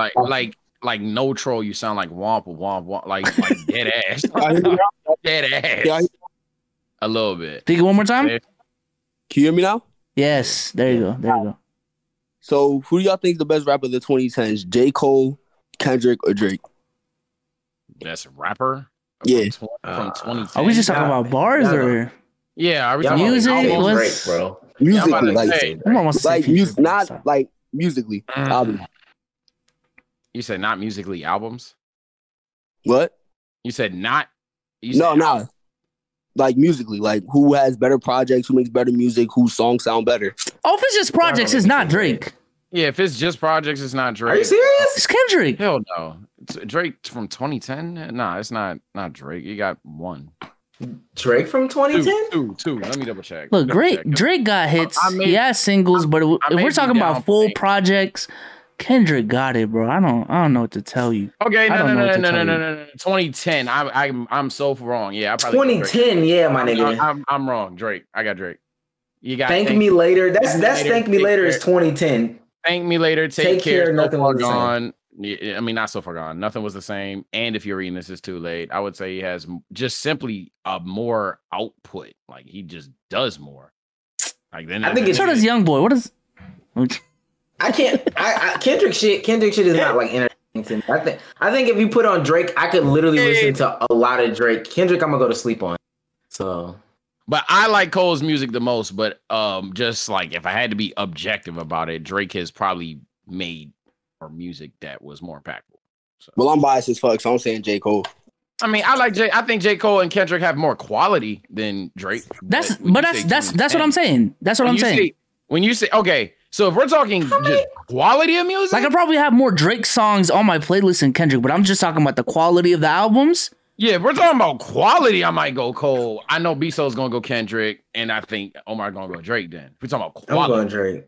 like no troll. You sound like womp, like dead ass. Dead ass. A little bit.
Think it one more time.
Can you hear me now?
Yes. There you go.
So, who do y'all think is the best rapper of the 2010s? J. Cole, Kendrick, or Drake?
Best rapper?
Yeah.
From 2010.
Are we just talking about bars or?
Yeah, are we
talking
music?
About Drake, bro?
Musically,
like
musically. Album.
You said not musically albums?
What?
You said not?
No. Like musically, like who has better projects, who makes better music, whose songs sound better.
Oh, if it's just projects, it's not Drake.
Yeah, if it's just projects, it's not Drake.
Are you serious?
It's Kendrick.
Hell no. It's Drake from 2010? Nah, it's not Drake. You got one.
Drake from 2010?
Two. Let me double check.
Look, Drake got hits. He has singles, but if we're talking about full projects, Kendrick got it, bro. I don't know what to tell you.
Okay, no. 2010. I'm so wrong. Yeah, I probably
2010. Yeah, my nigga.
I'm wrong. Drake. I got Drake. You got
Thank Me Later. That's Thank Me Later is 2010.
Thank Me Later. Take care.
Nothing was
gone. I mean, not so far gone. Nothing was the same. And if you're reading this is too late, I would say he has just simply a more output. Like he just does more. Like then
I think it's
so does YoungBoy. What is?
I can't. Kendrick shit is not like entertaining to me. I think if you put on Drake, I could literally listen to a lot of Drake. Kendrick, I'm gonna go to sleep on. So,
but I like Cole's music the most. But just like if I had to be objective about it, Drake has probably made or music that was more impactful. So.
Well, I'm biased as fuck, so I'm saying J. Cole.
I mean, I think J. Cole and Kendrick have more quality than Drake.
That's what I'm saying. That's what I'm saying.
When you say okay, so if we're talking just quality of music,
like I probably have more Drake songs on my playlist than Kendrick, but I'm just talking about the quality of the albums.
Yeah, if we're talking about quality, I might go Cole. I know B-Soul's gonna go Kendrick, and I think Omar gonna go Drake. Then if we're talking about quality,
I'm going Drake.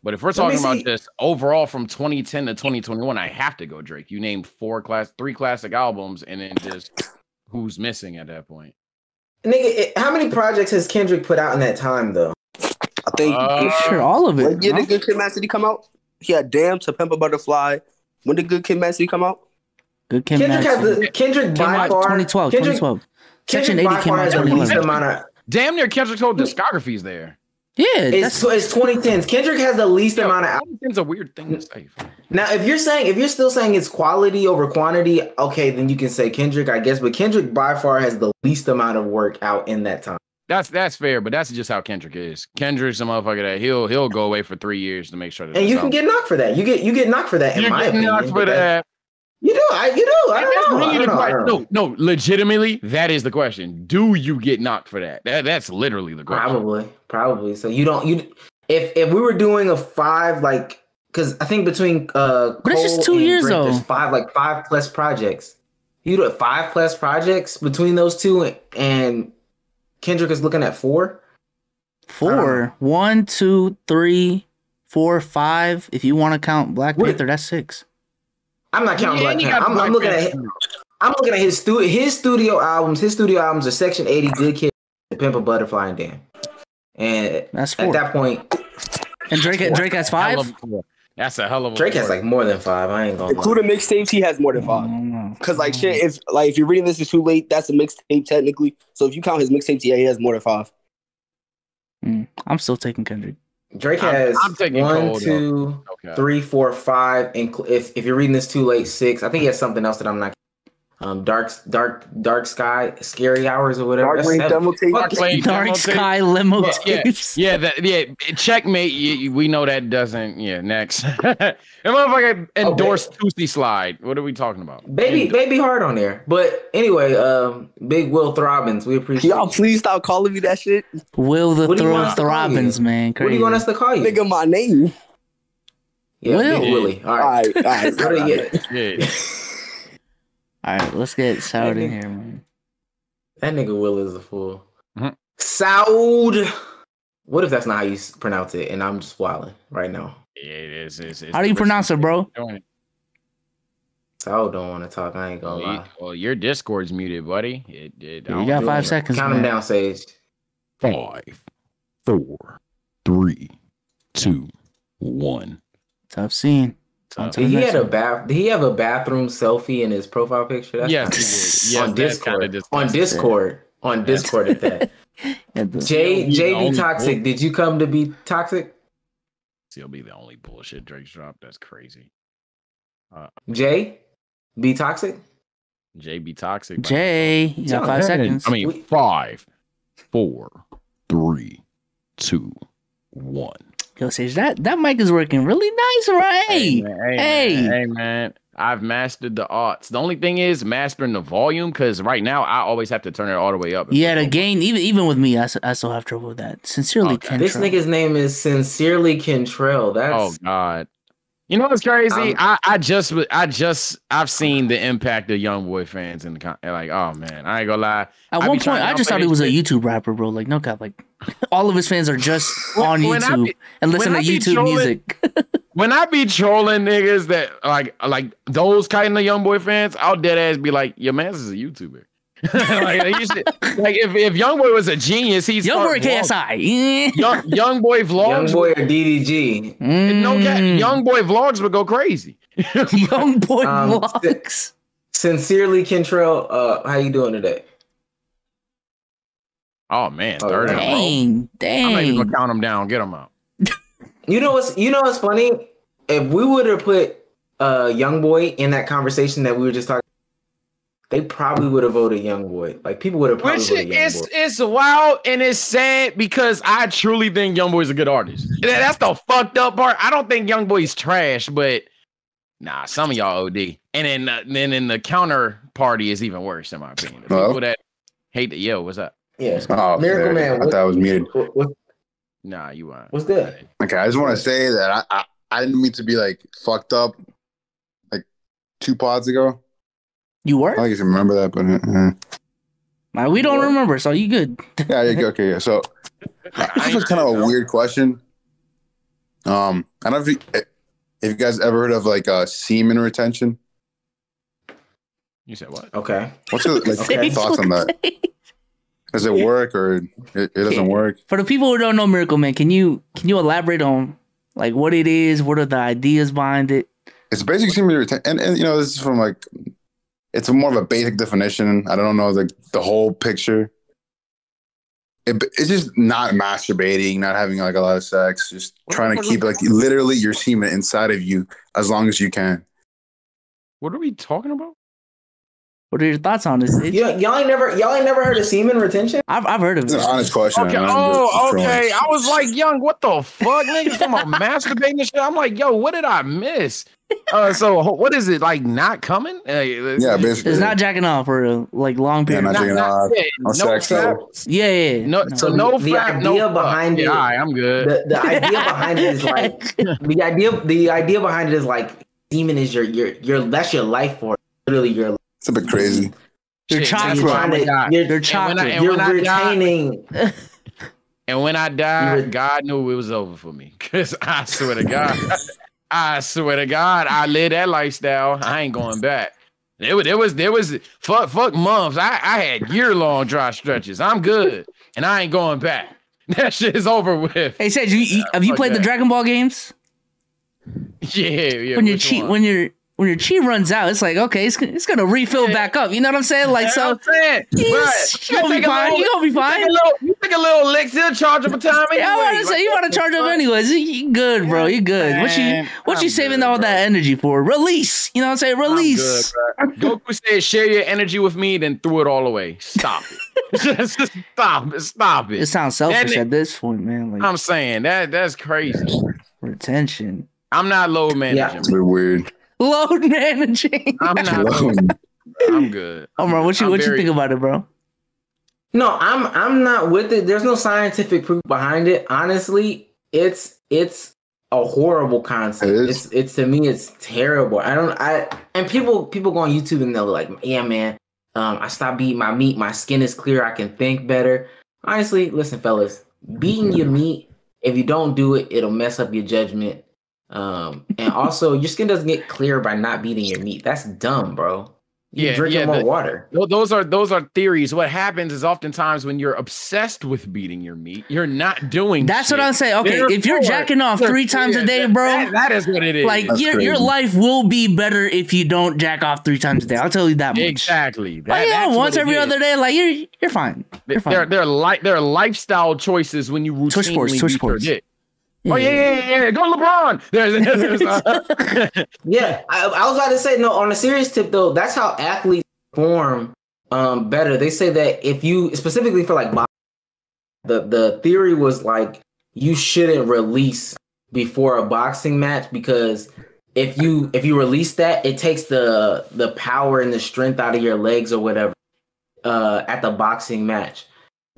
But if we're talking about just overall from 2010 to 2021, I have to go Drake. You named three classic albums, and then just who's missing at that point?
Nigga, how many projects has Kendrick put out in that time though?
I think
sure all of it.
When did Good Kid, Mad City come out? He had Damn, To Pimp a Butterfly. When did Good Kid, Mad City come out?
Good Kid,
Kendrick by far
2012. Section 80 came out 2011.
Damn near Kendrick's whole discography is there.
Yeah,
it's 2010s. Kendrick has the least amount of.
It's a weird thing to say.
Now, if you're still saying it's quality over quantity, okay, then you can say Kendrick, I guess. But Kendrick by far has the least amount of work out in that time.
That's fair, but that's just how Kendrick is. Kendrick's a motherfucker that he'll go away for 3 years to make sure that.
And you can get knocked for that. You get knocked for that. In my opinion,
knocked for that.
You do. I don't know.
No, legitimately, that is the question. Do you get knocked for that? That's literally the question.
Probably. So if we were doing a 5, like, because I think between
but it's just 2 years
Drake,
though.
There's 5 plus projects. You do 5 plus projects between those two, and Kendrick is looking at 4.
1, 2, 3, 4, 5. If you want to count Black Panther, that's 6.
I'm not counting Black Panther. I'm looking at his studio albums. His studio albums are Section 80, Good Kid, Pimp a Butterfly, and Damn. And
that's 4.
At that point,
and Drake has 5.
That's a hell of a.
Drake has like more than 5. I ain't gonna.
Including mixtapes, he has more than 5. Because like shit, if you're reading this is too late, that's a mixtape technically. So if you count his mixtapes, yeah, he has more than 5.
I'm still taking Kendrick.
Drake has 1, 2, 3, 4, 5, and if you're reading this too late, 6. I think he has something else that I'm not. Dark Sky, Scary Hours or whatever.
Dark Sky limo tapes.
Yeah, checkmate. We know that doesn't. Yeah, next. And motherfucker endorsed Tootsie Slide. What are we talking about?
Baby hard on there. But anyway, Big Will Throbbins, we appreciate.
Y'all please stop calling me that shit.
Will the Throbbins, man. Crazy.
What do you want us to call you?
Nigga, my name.
Yeah, Big Willie. All right.
Yeah.
All right, let's get Saud in here, man.
That nigga Will is a fool. Saud. What if that's not how you pronounce it? And I'm just wilding right now.
Yeah, it is.
How do you pronounce it, bro?
Saud don't want to talk. I ain't gonna lie.
Well, your Discord's muted, buddy.
You got 5 seconds.
Count him down, Sage.
5, 4, 3, 2, 1.
Tough scene.
Did he have a bathroom selfie in his profile picture? That's
yes.
On Discord. On Discord at that. JB Toxic. Did you come to be toxic?
He'll be the only bullshit Drake's dropped. That's crazy.
J be toxic.
J be toxic.
Jay, you got 5 seconds.
I mean, 5, 4, 3, 2, 1.
Yo, Sage, that mic is working really nice, right?
Hey, man. I've mastered the arts. The only thing is mastering the volume, because right now I always have to turn it all the way up.
Yeah, the gain, even with me, I still have trouble with that. Sincerely, Kentrell.
This nigga's name is Sincerely Kentrell.
Oh God. You know what's crazy? I've seen the impact of YoungBoy fans and like, oh man, I ain't gonna lie.
At one point, I just thought he was a YouTube rapper, bro. Like, no cap, like all of his fans are just on YouTube and listen to YouTube music.
When I be trolling niggas that like those kind of YoungBoy fans, I'll dead ass be like, your man's is a YouTuber. like if YoungBoy was a genius, he's
YoungBoy KSI.
YoungBoy vlogs.
YoungBoy or DDG.
YoungBoy vlogs would go crazy.
YoungBoy vlogs.
Sincerely, Kentrell, how you doing today?
Oh man, third.
Dang.
I'm not even gonna count them down. Get them out.
You know what's funny? If we would have put YoungBoy in that conversation that we were just talking, they probably would have voted YoungBoy. Like people would have probably voted YoungBoy.
It's wild and it's sad because I truly think YoungBoy's a good artist. That's the fucked up part. I don't think YoungBoy's trash, but nah, some of y'all OD. And then in the counter party is even worse in my opinion. The people that hate the what's up?
Yeah, Miracle Man.
I thought I was muted.
Nah, you weren't.
What's that?
Okay, I just want to say that I didn't mean to be like fucked up like 2 pods ago.
You were?
I don't think you remember that, but
we don't remember, so you good.
Yeah, okay, yeah. So this was kind of a weird question. I don't know if you guys ever heard of like semen retention.
You said what?
Okay.
What's your thoughts on that? Does it work or it doesn't work?
For the people who don't know Miracle Man, can you elaborate on like what it is? What are the ideas behind it? It's
basically semen retention, and this is from like. It's more of a basic definition. I don't know the whole picture. It's just not masturbating, not having like a lot of sex, just trying to keep like literally your semen inside of you as long as you can.
What are we talking about?
What are your thoughts on this?
Y'all ain't never heard of semen retention?
I've heard of it.
It's an honest question.
Okay. Okay. I was like, young, what the fuck? Niggas talking about masturbating and shit. I'm like, yo, what did I miss? So what is it like? Not coming?
Yeah, basically,
it's not jacking off for a long period.
Yeah, not jacking off.
No
sex.
Yeah.
No. So no.
The idea behind it.
I'm good.
The idea behind it is like the idea behind it is like semen is your that's your life force. Literally your.
It's a bit crazy.
You're chocolate. You're chocolate.
You're retaining.
And when I died, God knew it was over for me. Cause I swear to God. I lived that lifestyle. I ain't going back. There was fuck months. I had year-long dry stretches. I'm good. And I ain't going back. That shit is over with.
Hey, Sage, have you played the Dragon Ball games?
Yeah.
When your chi runs out, it's like, okay, it's gonna refill back up. You know what I'm saying? Like, so
you're
gonna be fine. You're gonna be fine.
You take a little elixir, charge up a time anyway.
Yeah, I want to say you want to charge up anyways. You good, bro. You good. What you saving all that energy for? Release. You know what I'm saying? Release.
Goku said, "Share your energy with me," then threw it all away. Stop it. Just stop it.
It sounds selfish at this point, man. Like,
I'm saying that's crazy.
Retention.
I'm not load managing.
It's weird.
Load managing.
I'm not. I'm good.
Omar, what you think about it, bro?
No, I'm not with it. There's no scientific proof behind it. Honestly, it's a horrible concept. It's to me, it's terrible. And people go on YouTube and they'll be like, yeah, man, I stopped eating my meat. My skin is clear. I can think better. Honestly, listen, fellas, beating your meat, if you don't do it, it'll mess up your judgment. And also your skin doesn't get clear by not beating your meat. That's dumb, bro. You drinking more water.
Those are theories. What happens is oftentimes when you're obsessed with beating your meat, you're not doing.
That's what I'm saying. Okay, if you're jacking off 3 times a day, bro,
that is what it is.
Like your life will be better if you don't jack off 3 times a day. I'll tell you that much.
Exactly.
Once every other day, like you're fine. You're fine.
There are lifestyle choices when you routinely
Twitch sports.
Oh yeah. Go LeBron.
Yeah, I was about to say, no, on a serious tip though, that's how athletes perform better. They say that if you specifically for like boxing, the theory was like you shouldn't release before a boxing match because if you release that, it takes the power and the strength out of your legs or whatever at the boxing match.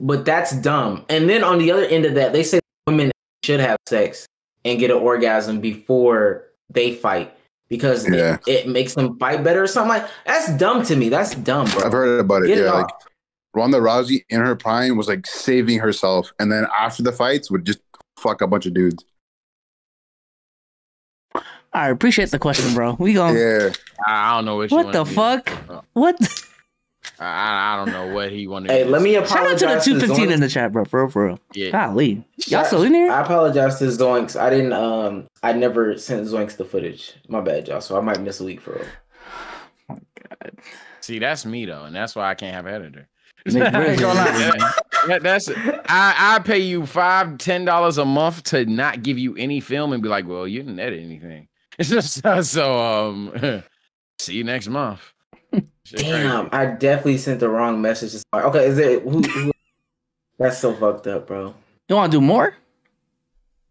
But that's dumb. And then on the other end of that, they say women should have sex and get an orgasm before they fight because it makes them fight better or something like that's dumb to me. That's dumb, bro.
I've heard about it. Like Ronda Rousey in her prime was like saving herself, and then after the fights would just fuck a bunch of dudes.
I appreciate the question, bro. We going.
Yeah.
I don't know
what the fuck. What?
I don't know what he wanted.
Hey, let me apologize.
Shout out to the 215 in the chat, bro. For real.
Yeah.
Golly. Y'all still in here?
I apologize to Zoinks. I never sent Zoinks the footage. My bad, y'all. So I might miss a week for real.
Oh my God.
See, that's me though, and that's why I can't have an editor. I pay you $5-10 a month to not give you any film and be like, well, you didn't edit anything. It's just so see you next month.
Damn, I definitely sent the wrong message. Okay, is there who? That's so fucked up, bro.
You want to do more?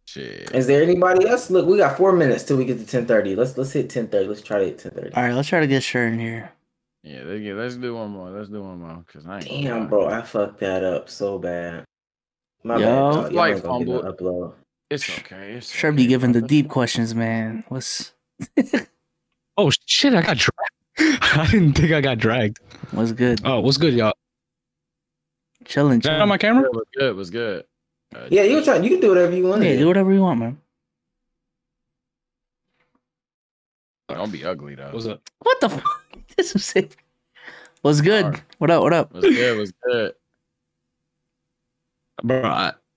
Shit.
Is there anybody else? Look, we got 4 minutes till we get to 10:30. Let's hit 10:30. Let's try to hit 10:30.
All right, let's try to get Shirt in here.
Yeah, let's do one more. Cause
damn, bro, I fucked that up so bad. My bad.
It's like
fumble. Upload.
It's okay.
Shirt be giving the deep questions, man. What's?
Oh shit! I got dragged. I didn't think I got dragged.
What's good?
Oh, what's good, y'all?
Chilling.
Is that on my camera?
Was good.
Yeah, you can do whatever you want.
Yeah, do whatever you want, man.
Don't be ugly though.
What's up?
What the fuck? This is sick. What's good?
Right.
What up?
Was good.
Bro,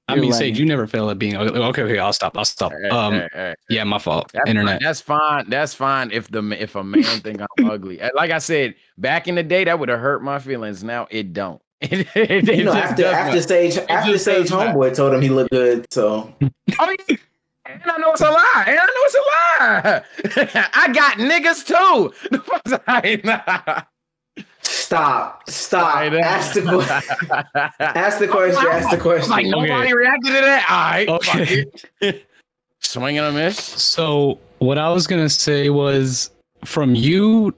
I mean, Sage, you never fail at being ugly. Okay, I'll stop.
Hey.
Yeah, my fault.
That's
Internet.
Fine. That's fine. If a man think I'm ugly, like I said back in the day, that would have hurt my feelings. Now it don't.
After Sage homeboy told him he looked good, so.
Oh, yeah. And I know it's a lie. I got niggas too. Stop. Ask the question. Like nobody reacted to that. All right.
Okay.
Swing and a miss.
So what I was gonna say was from you,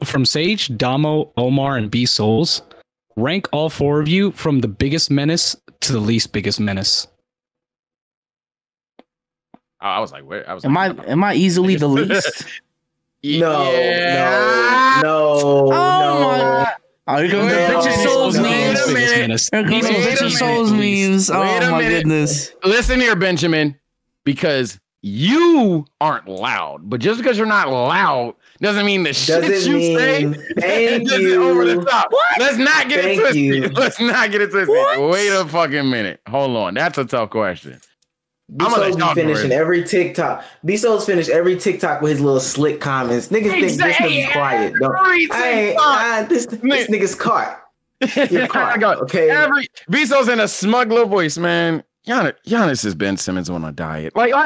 from Sage, Damo, Omar, and B Souls, rank all four of you from the biggest menace to the least biggest menace.
I was like, where?
Am I easily the least?
No.
Are you going to bitch Souls memes? Bitch Souls memes. Oh my goodness.
Listen here, Benjamin, because you aren't loud, but just because you're not loud doesn't mean the shit you say is over the top. What? Let's not get it twisted. Wait a fucking minute. Hold on. That's a tough question.
B-Souls be finishing every TikTok. B-Souls finish every TikTok with his little slick comments. Niggas think this nigga's quiet. This nigga's caught. You're caught. Okay.
B-Souls in a smug little voice, man. Giannis is Ben Simmons on a diet. Like yo,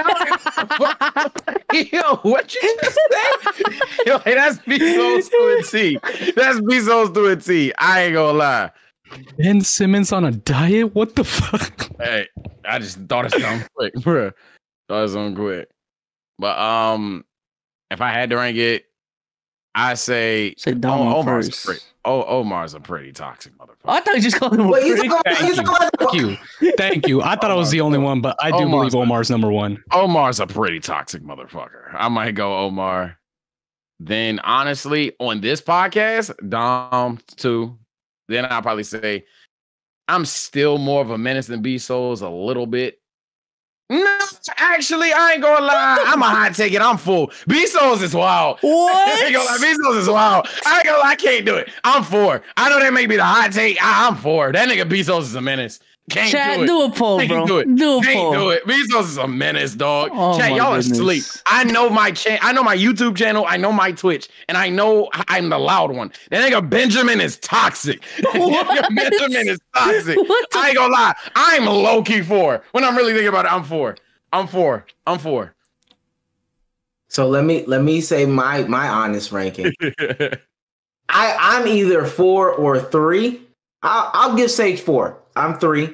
what you just say? Yo, hey, that's B-Souls to a T. That's B-Souls to a T. I ain't gonna lie.
Ben Simmons on a diet? What the fuck?
Hey, I just thought it sounded quick, bro. But if I had to rank it, I say Omar's first. Omar's a pretty toxic motherfucker.
I thought you just called him.
Thank you. I thought I was the only one, but I do believe Omar's number one.
Omar's a pretty toxic motherfucker. I might go Omar. Then honestly, on this podcast, Dom 2. Then I'll probably say I'm still more of a menace than B-Souls a little bit. No, actually, I ain't gonna lie. I'm a hot take it. I'm full. B-Souls is wild.
What?
I ain't gonna lie. B-Souls is wild. I ain't gonna lie. I can't do it. I'm 4. I know that may be the hot take. I'm 4. That nigga B-Souls is a menace. Can't
do a poll, bro.
Do it. Do it. B-Souls is a menace, dog. Chat, y'all asleep. I know my YouTube channel. I know my Twitch, and I know I'm the loud one. That nigga Benjamin is toxic. Benjamin is toxic. I ain't gonna lie. I'm low key 4. When I'm really thinking about it, I'm 4. I'm 4.
So let me say my honest ranking. I'm either 4 or 3. I'll give Sage 4. I'm 3.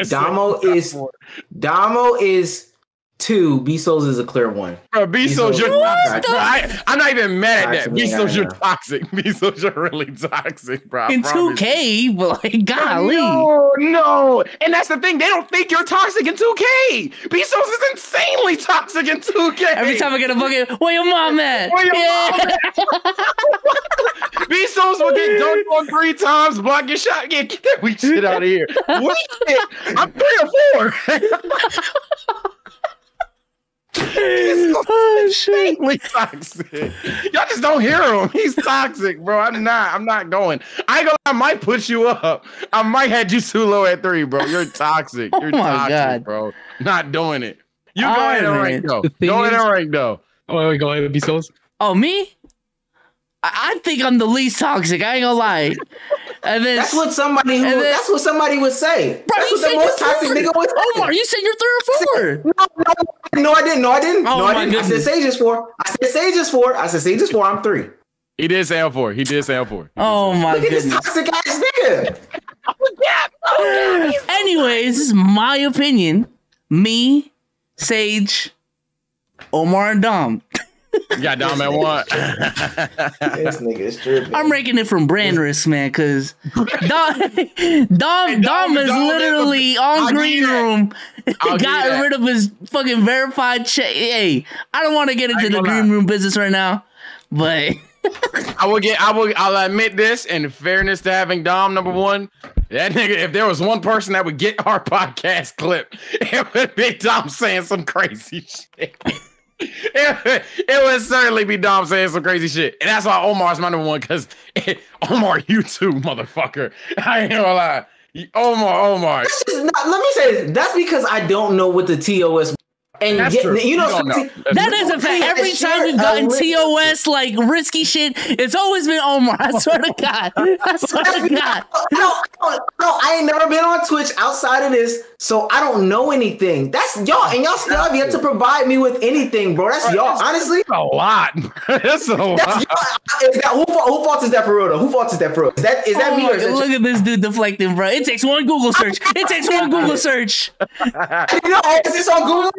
Damo is 2. B-Souls is a clear 1.
Bro, B-Souls, you're toxic. I'm not even mad at that. B-Souls, you're toxic. B-Souls, you're really toxic, bro.
In 2K, but like, golly.
No. And that's the thing. They don't think you're toxic in 2K. B-Souls is insanely toxic in 2K.
Every time I get a bucket, where your mom at?
B-Souls will get dunked on 3 times, block your shot, get that weak shit out of here. I'm 3 or 4.
Oh shit!
Toxic. Y'all just don't hear him. He's toxic, bro. I'm not going. I might put you up. I might have you too low at 3, bro. You're toxic. You're toxic, God. Bro. Not doing it. You go ahead and rank though. Go ahead and rank though.
Oh, wait, go ahead, B-Souls.
Oh, me? I think I'm the least toxic. I ain't gonna lie. And then
that's what somebody would say.
Bro,
that's what the most toxic nigga would say.
Omar, you said you're 3 or 4.
No, I didn't.
Oh, I didn't.
I said Sage is 4. I'm 3.
He did say L4. He did say L4.
Oh my goodness.
Look at this toxic ass nigga.
Anyways, this is my opinion. Me, Sage, Omar, and Dom.
You got Dom at one.
This nigga is tripping.
I'm ranking it from brand risk, man, because Dom is literally on Green Room. Got rid of his fucking verified check. Hey, I don't want to get into the Green Room business right now, but I'll admit this in fairness to having Dom number one. That nigga, if there was one person that would get our podcast clip, it would be Dom saying some crazy shit. It would certainly be Dom saying some crazy shit. And that's why Omar's my number one, because Omar, you too, motherfucker. I ain't gonna lie. Omar.
Let me say this. That's because I don't know what the TOS. And
that's true.
You know,
that is a fact. Every time we've gotten TOS like risky shit, it's always been Omar. I swear to God.
I ain't never been on Twitch outside of this, so I don't know anything. That's y'all, and y'all still have yet to provide me with anything, bro. That's y'all. Honestly,
a lot. That's a lot.
Who fault is that for real? Though? Who fault is that for real? Is that me? Or is that
look at this dude deflecting, bro. It takes one Google search. It takes one Google search.
You know, is this on Google?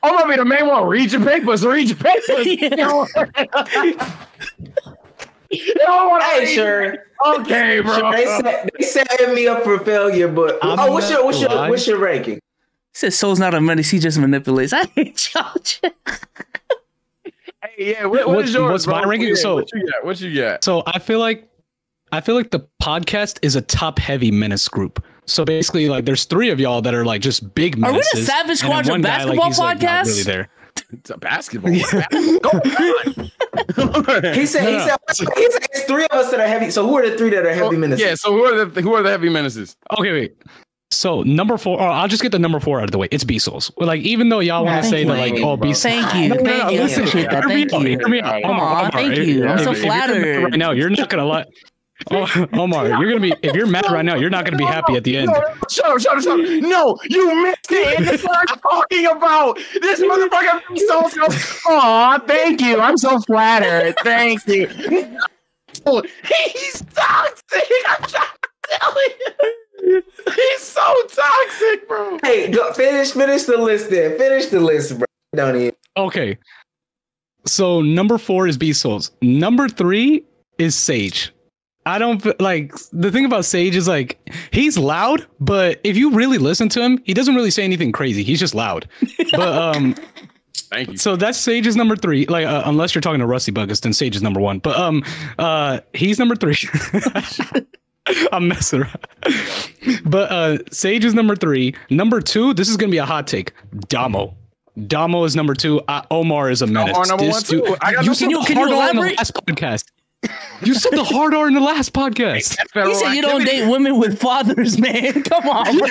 I'm gonna be the main one. Read your papers.
Hey, sure.
Okay, bro.
Sure, they setting me up for failure, but what's your ranking?
He says Soul's not a menace, he just manipulates. I hate y'all.
Hey, yeah, what's yours?
What's my ranking?
What you got?
So I feel like the podcast is a top-heavy menace group. So basically, like, there's three of y'all that are like just big menaces.
Are we the Savage Squadron basketball podcast?
Like, not really there.
It's a basketball. Go
on. He said it's three of us that are heavy. So who are the three that are heavy menaces?
Yeah. So who are the heavy menaces?
Okay, wait. So number 4, I'll just get the number 4 out of the way. It's B Souls. Like, even though y'all want to say that, like, oh, B Souls.
Thank you. Thank you.
Listen,
Thank you. Omar, thank you. I'm so flattered.
Right now, you're not gonna let. Oh, Omar, if you're mad right now, you're not gonna be happy at the end.
Shut up. No, you missed it. And that's what I'm talking about. This motherfucker so. Aw, thank you. I'm so flattered. Thank you. He's toxic. I'm trying to tell you. He's so toxic, bro.
Hey, go, finish the list then. Finish the list, bro. Don't even.
Okay. So number 4 is B Souls. Number 3 is Sage. I don't like the thing about Sage is like he's loud, but if you really listen to him, he doesn't really say anything crazy. He's just loud. But
thank you.
So that's Sage's number 3. Like unless you're talking to Rusty Buggers, then Sage is number 1. But he's number 3. I'm messing around. But Sage is number 3. Number 2, this is gonna be a hot take. Damo is number 2. Omar is a menace.
Omar number 1 too.
Can you elaborate? Last podcast. You said the hard R in the last podcast.
You said you don't date women with fathers, man. Come on, bro.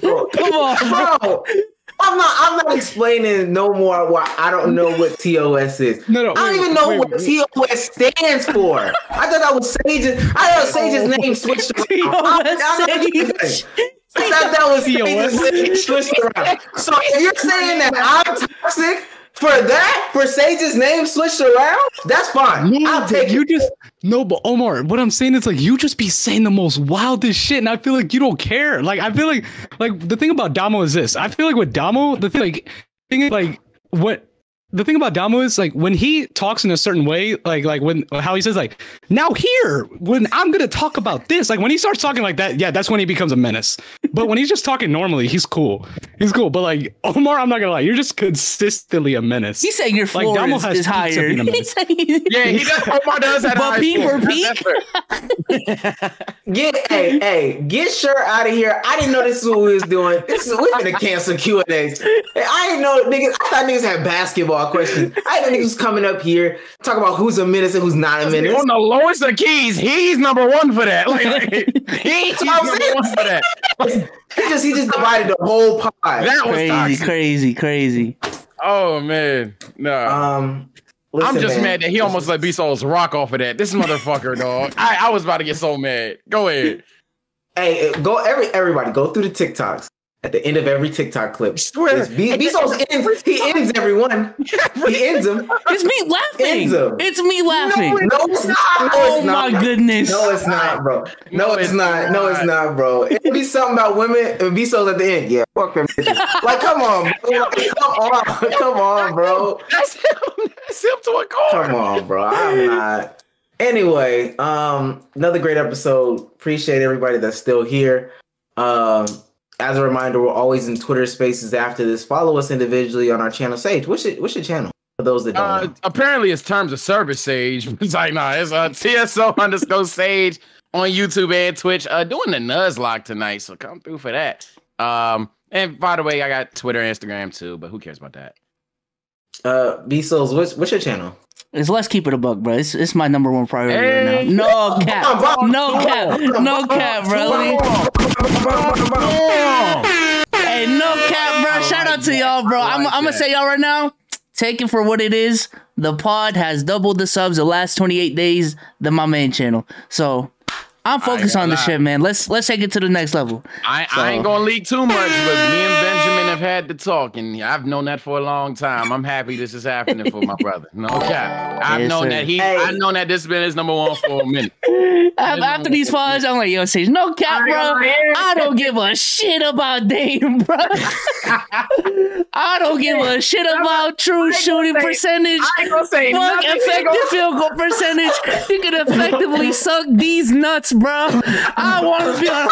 Come on, bro.
I'm not explaining no more why I don't know what TOS is. I don't even know what TOS stands for. I thought that was Sage's. I thought Sage's name switched around. I thought that was Sage's name switched around. So if you're saying that I'm toxic for Sage's name switched around, that's fine. I'll take it.
But Omar, what I'm saying is like you just be saying the most wildest shit, and I feel like you don't care. Like I feel like the thing about Damo is this. I feel like with Damo, the thing about Damo is like when he talks in a certain way, like when how he says like now here when I'm gonna talk about this, like when he starts talking like that, yeah, that's when he becomes a menace. But when he's just talking normally, he's cool. But like Omar, I'm not gonna lie, you're just consistently a menace.
He's saying your floor is higher.
Yeah, he does. Omar does have
but peak for peak.
Get Sure out of here. I didn't know this is what we was doing. We're gonna cancel Q&As. I didn't know niggas. I thought niggas had basketball questions. I didn't know niggas was coming up here talking about who's a menace and who's not a menace.
On the lowest of keys, he's number 1 for that. He's number 1 for that.
He just divided the whole pie.
That was
crazy.
Oh man, no.
Listen,
I'm just
man.
mad that he almost let B-Souls rock off of that. This motherfucker, dog. I was about to get so mad. Go ahead.
Hey, everybody go through the TikToks. At the end of every TikTok clip.
I swear.
Bezos ends. He ends everyone. He ends them.
It's me laughing. It's me laughing.
No, it's not.
Oh my goodness.
No, it's not, bro. No, it's not. No, it's not, bro. It'd be something about women. It'd be so at the end. Yeah, fuck them bitches. Like, come on, bro. Like, come on, bro.
That's him to a car.
Come on, bro. I'm not. Anyway, another great episode. Appreciate everybody that's still here. As a reminder, we're always in Twitter Spaces after this. Follow us individually on our channel. Sage, what's your channel? For those that don't know.
Apparently, it's Terms of Service Sage. It's like, nah, it's TSO_Sage on YouTube and Twitch. Doing the Nuzlocke tonight, so come through for that. And by the way, I got Twitter and Instagram too, but who cares about that?
B-Souls, what's your channel?
Let's keep it a buck, bro. It's my number one priority right now. No cap. No cap, bro. Hey, no cap, bro. Shout out to y'all, bro. I'm gonna say y'all right now. Take it for what it is. The pod has doubled the subs the last 28 days than my main channel. So I'm focused on this shit, man. Let's take it to the next level.
I ain't gonna leak too much, but me and Benjamin have had to talk, and I've known that for a long time. I'm happy this is happening for my brother. No cap. I've known that I've known that this has been his number one for a minute.
After these pods, I'm like, yo, Sage, no cap, bro. I don't give a shit about Dame, bro. I don't give a shit about true shooting percentage.
I ain't gonna say
fuck effective field goal percentage. You can effectively suck these nuts, bro. I want to be on.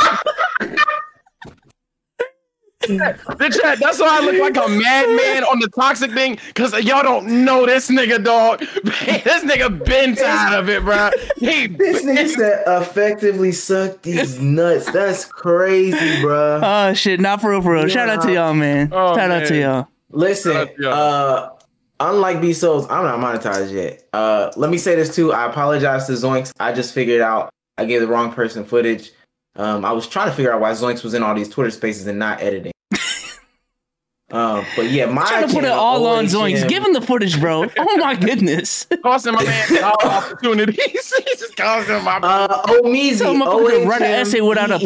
That's why I look like a madman on the toxic thing, because y'all don't know this nigga, dog. This nigga been tired of it, bro.
This nigga said effectively suck these nuts. That's crazy, bro.
Oh shit, not for real. Shout out to y'all, man. Shout out to y'all.
Listen, unlike B-Souls, I'm not monetized yet. Let me say this too. I apologize to Zoinks. I just figured out I gave the wrong person footage. I was trying to figure out why Zoinks was in all these Twitter spaces and not editing. But yeah, my
trying to put it all on Zoinks. Give him the footage, bro. Oh my goodness.
Costing my man all opportunities. He's just costing my
Omeezy.
Write an essay without a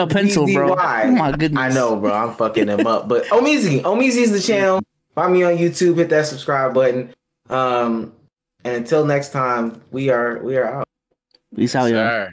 pencil, bro. Oh my goodness.
I know, bro. I'm fucking him up. But Omeezy is the channel. Find me on YouTube. Hit that subscribe button. And until next time, we are out.
Peace out, y'all.